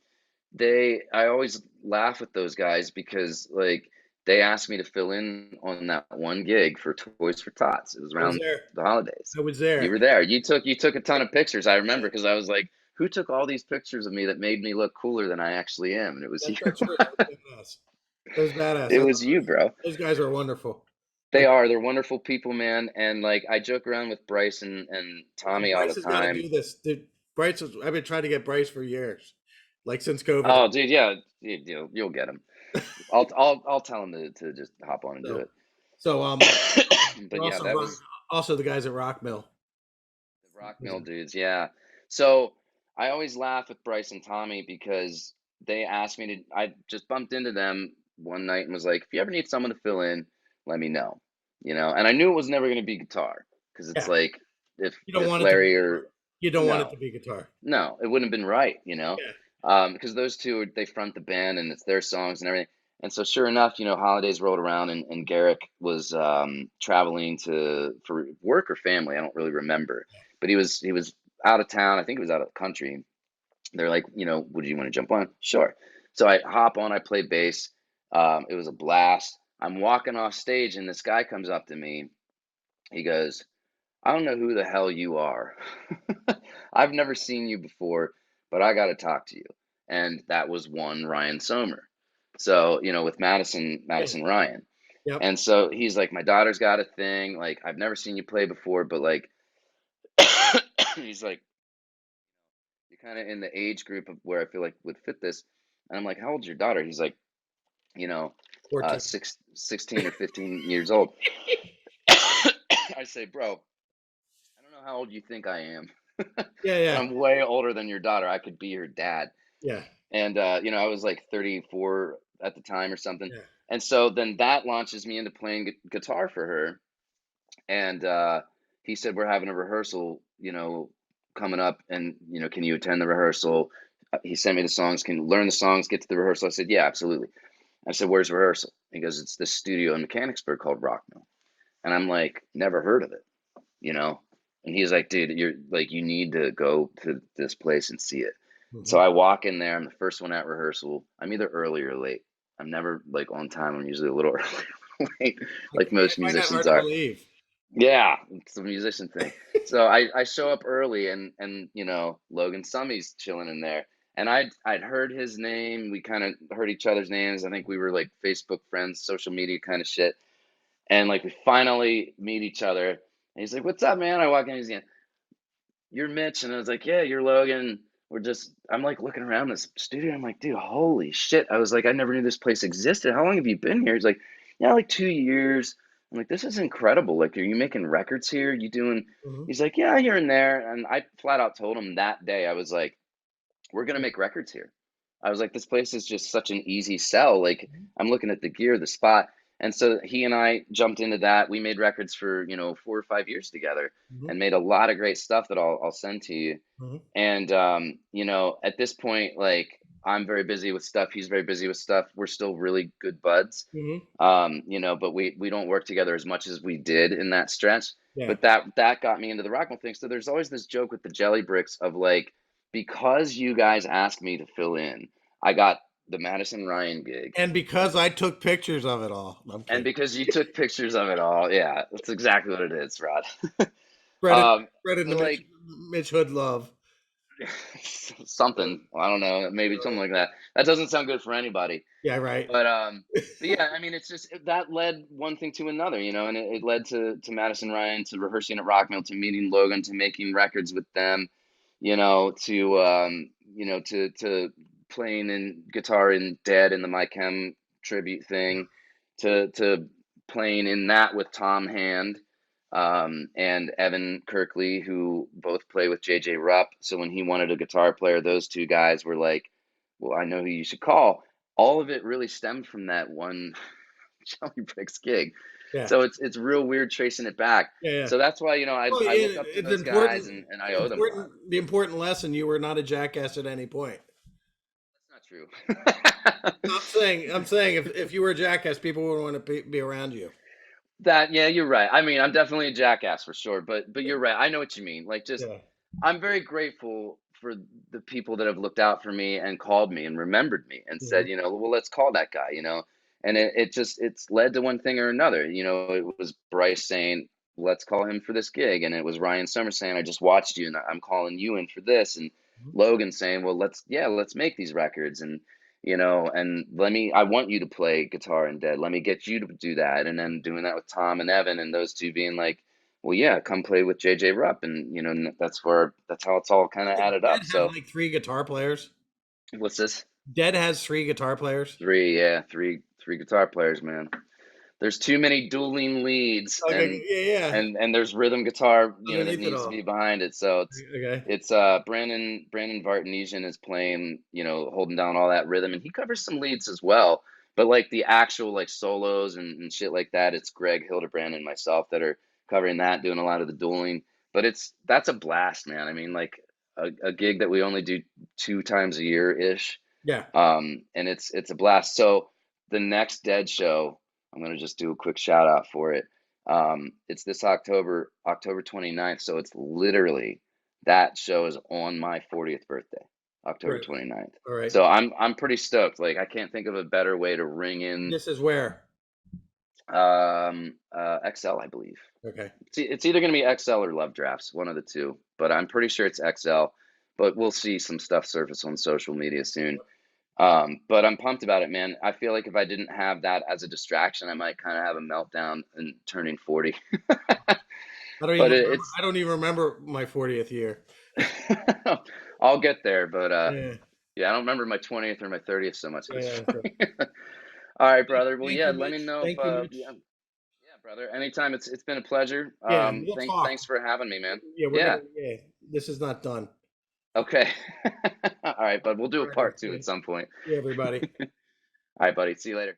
always laugh with those guys because like they asked me to fill in on that one gig for Toys for Tots. It was I was around there. the holidays. I was You there. were there. You took a ton of pictures. I remember because I was like, who took all these pictures of me that made me look cooler than I actually am? And it was you. That's not true. That was badass. That was badass. It was you, bro. Those guys are wonderful. They Like, are. They're wonderful people, man. And like I joke around with Bryce and Tommy all the Bryce has got to time. do this, dude. I've been trying to get Bryce for years, like since COVID. Oh, dude, yeah, you'll get him. I'll tell him to just hop on and do So, it. so But yeah, that was also the guys at Rock Mill. the Rock Mill dudes. Yeah. So I always laugh with Bryce and Tommy because they asked me to. I just bumped into them one night and was like, if you ever need someone to fill in, let me know. And I knew it was never going to be guitar because it's Yeah, like if you don't if want it to be Larry guitar. or You don't want it no, to be guitar. no, it wouldn't have been right, Yeah. because those two they front the band and it's their songs and everything. And so, sure enough, holidays rolled around and Garrick was traveling for work or family. I don't really remember, but he was out of town. I think he was out of the country. They're like, would you want to jump on? Sure. So I hop on. I play bass. It was a blast. I'm walking off stage and this guy comes up to me. He goes, I don't know who the hell you are. I've never seen you before, but I got to talk to you. And that was one Ryan Somer. So, with Yeah. Madison Ryan. Yep. And so he's like, my daughter's got a thing. Like, I've never seen you play before, but like, he's like, you're kind of in the age group of where I feel like would fit this. And I'm like, how old's your daughter? He's like, you know, 14. 16 or 15 years old. I say, bro, I don't know how old you think I am. Yeah. But Yeah. I'm way older than your daughter. I could be her dad. Yeah. And, I was like 34 at the time or something. Yeah. And so then that launches me into playing guitar for her. And he said, we're having a rehearsal, coming up. And, can you attend the rehearsal? He sent me the songs, can you learn the songs, get to the rehearsal. I said, yeah, absolutely. I said, where's rehearsal? He goes, it's this studio in Mechanicsburg called Rock Mill. And I'm like, never heard of it, you know? And he's like, dude, you're like, you need to go to this place and see it. So Hmm. I walk in there. I'm the first one at rehearsal. I'm either early or late. I'm never like on time. I'm usually a little early or late, like I most find that hard musicians to are. believe. Yeah, it's a musician thing. So I show up early and Logan Summey's chilling in there. And I'd heard his name. We kind of heard each other's names. I think we were like Facebook friends, social media kind of shit. And like we finally meet each other. And he's like, "What's up, man?" I walk in, he's like, "You're Mitch," and I was like, "Yeah, you're Logan." I'm like looking around this studio. I'm like, "Dude, holy shit!" I was like, "I never knew this place existed. How long have you been here?" He's like, "Yeah, like 2 years." I'm like, "This is incredible. Like, are you making records here? You doing?" Hmm. He's like, "Yeah, here and there." And I flat out told him that day, I was like, we're gonna make records here. I was like, this place is just such an easy sell. Like, I'm looking at the gear, the spot. And so he and I jumped into that. We made records for, 4 or 5 years together Hmm. and made a lot of great stuff that I'll send to you. Hmm. And, at this point, like, I'm very busy with stuff. He's very busy with stuff. We're still really good buds. Hmm. But we don't work together as much as we did in that stretch. Yeah. But that got me into the rock and roll thing. So there's always this joke with the Jelly Bricks of like, because you guys asked me to fill in, I got the Madison Ryan gig. And because I took pictures of it all. I'm And kidding. because you took pictures of it all, yeah, that's exactly what it is, Rod. Spread it, Um, spread it in so the like Mitch Hood love. something, I don't know, maybe something like that. That doesn't sound good for anybody. Yeah, right. But yeah, I mean, it's just that led one thing to another, and it led to Madison Ryan, to rehearsing at Rockmill, to meeting Logan, to making records with them, to playing in guitar in Dead in the My Chem tribute thing, to playing in that with Tom Hand, and Evan Kirkley, who both play with JJ Rupp. So when he wanted a guitar player, those two guys were like, well, I know who you should call. All of it really stemmed from that one Jelly Bricks gig. Yeah. So it's real weird tracing it back. Yeah. Yeah. So that's why, Well, I look up to it's those guys important. and I owe them a lot. The important lesson: you were not a jackass at any point. That's not true. I'm saying, if you were a jackass, people would want to be around you. Yeah, you're right. I mean, I'm definitely a jackass for sure, but you're right. I know what you mean. Like, just Yeah. I'm very grateful for the people that have looked out for me and called me and remembered me and Hmm. said, well, let's call that guy, And it's led to one thing or another. You know, it was Bryce saying, let's call him for this gig. And it was Ryan Summers saying, I just watched you and I'm calling you in for this. And Logan saying, well, let's make these records. And, you know, and I want you to play guitar in Dead. Let me get you to do that. And then doing that with Tom and Evan, and those two being like, well, yeah, come play with JJ Rupp. And, you know, that's how it's all kind of added Dead up. have So like 3 guitar players. what's this? Dead has 3 guitar players. Three guitar players, man. There's too many dueling leads, Okay, yeah. and there's rhythm guitar, you know, that Underneath it needs to all. be behind it. So Okay. it's Brandon Vartanesian is playing, you know, holding down all that rhythm, and he covers some leads as well. But like the actual like solos and shit like that, it's Greg, Hildebrand, and myself that are covering that, doing a lot of the dueling. But that's a blast, man. I mean, like a gig that we only do 2 times a year ish. Yeah. And it's a blast. So the next Dead show, I'm gonna just do a quick shout out for it. It's this October 29th. So it's literally, that show is on my 40th birthday, October Right. 29th. All right. So I'm pretty stoked. Like I can't think of a better way to ring in This is where. XL, I believe. Okay. It's either gonna be XL or Love Drafts, one of the two, but I'm pretty sure it's XL. But we'll see some stuff surface on social media soon. But I'm pumped about it, man. I feel like if I didn't have that as a distraction, I might kind of have a meltdown in turning 40. But I don't even remember my 40th year. I'll get there. But Yeah. yeah, I don't remember my 20th or my 30th so much. Yeah. All right, brother. Well, Thank yeah, you, let me Mitch. know if Thank you, Mitch. yeah, brother. Anytime. It's been a pleasure. Yeah, we'll talk. Thanks for having me, man. Yeah, Yeah. yeah. This is not done. Okay. All right, bud. We'll do All a right, part 2 at everybody. some point. Yeah, everybody. All right, buddy. See you later.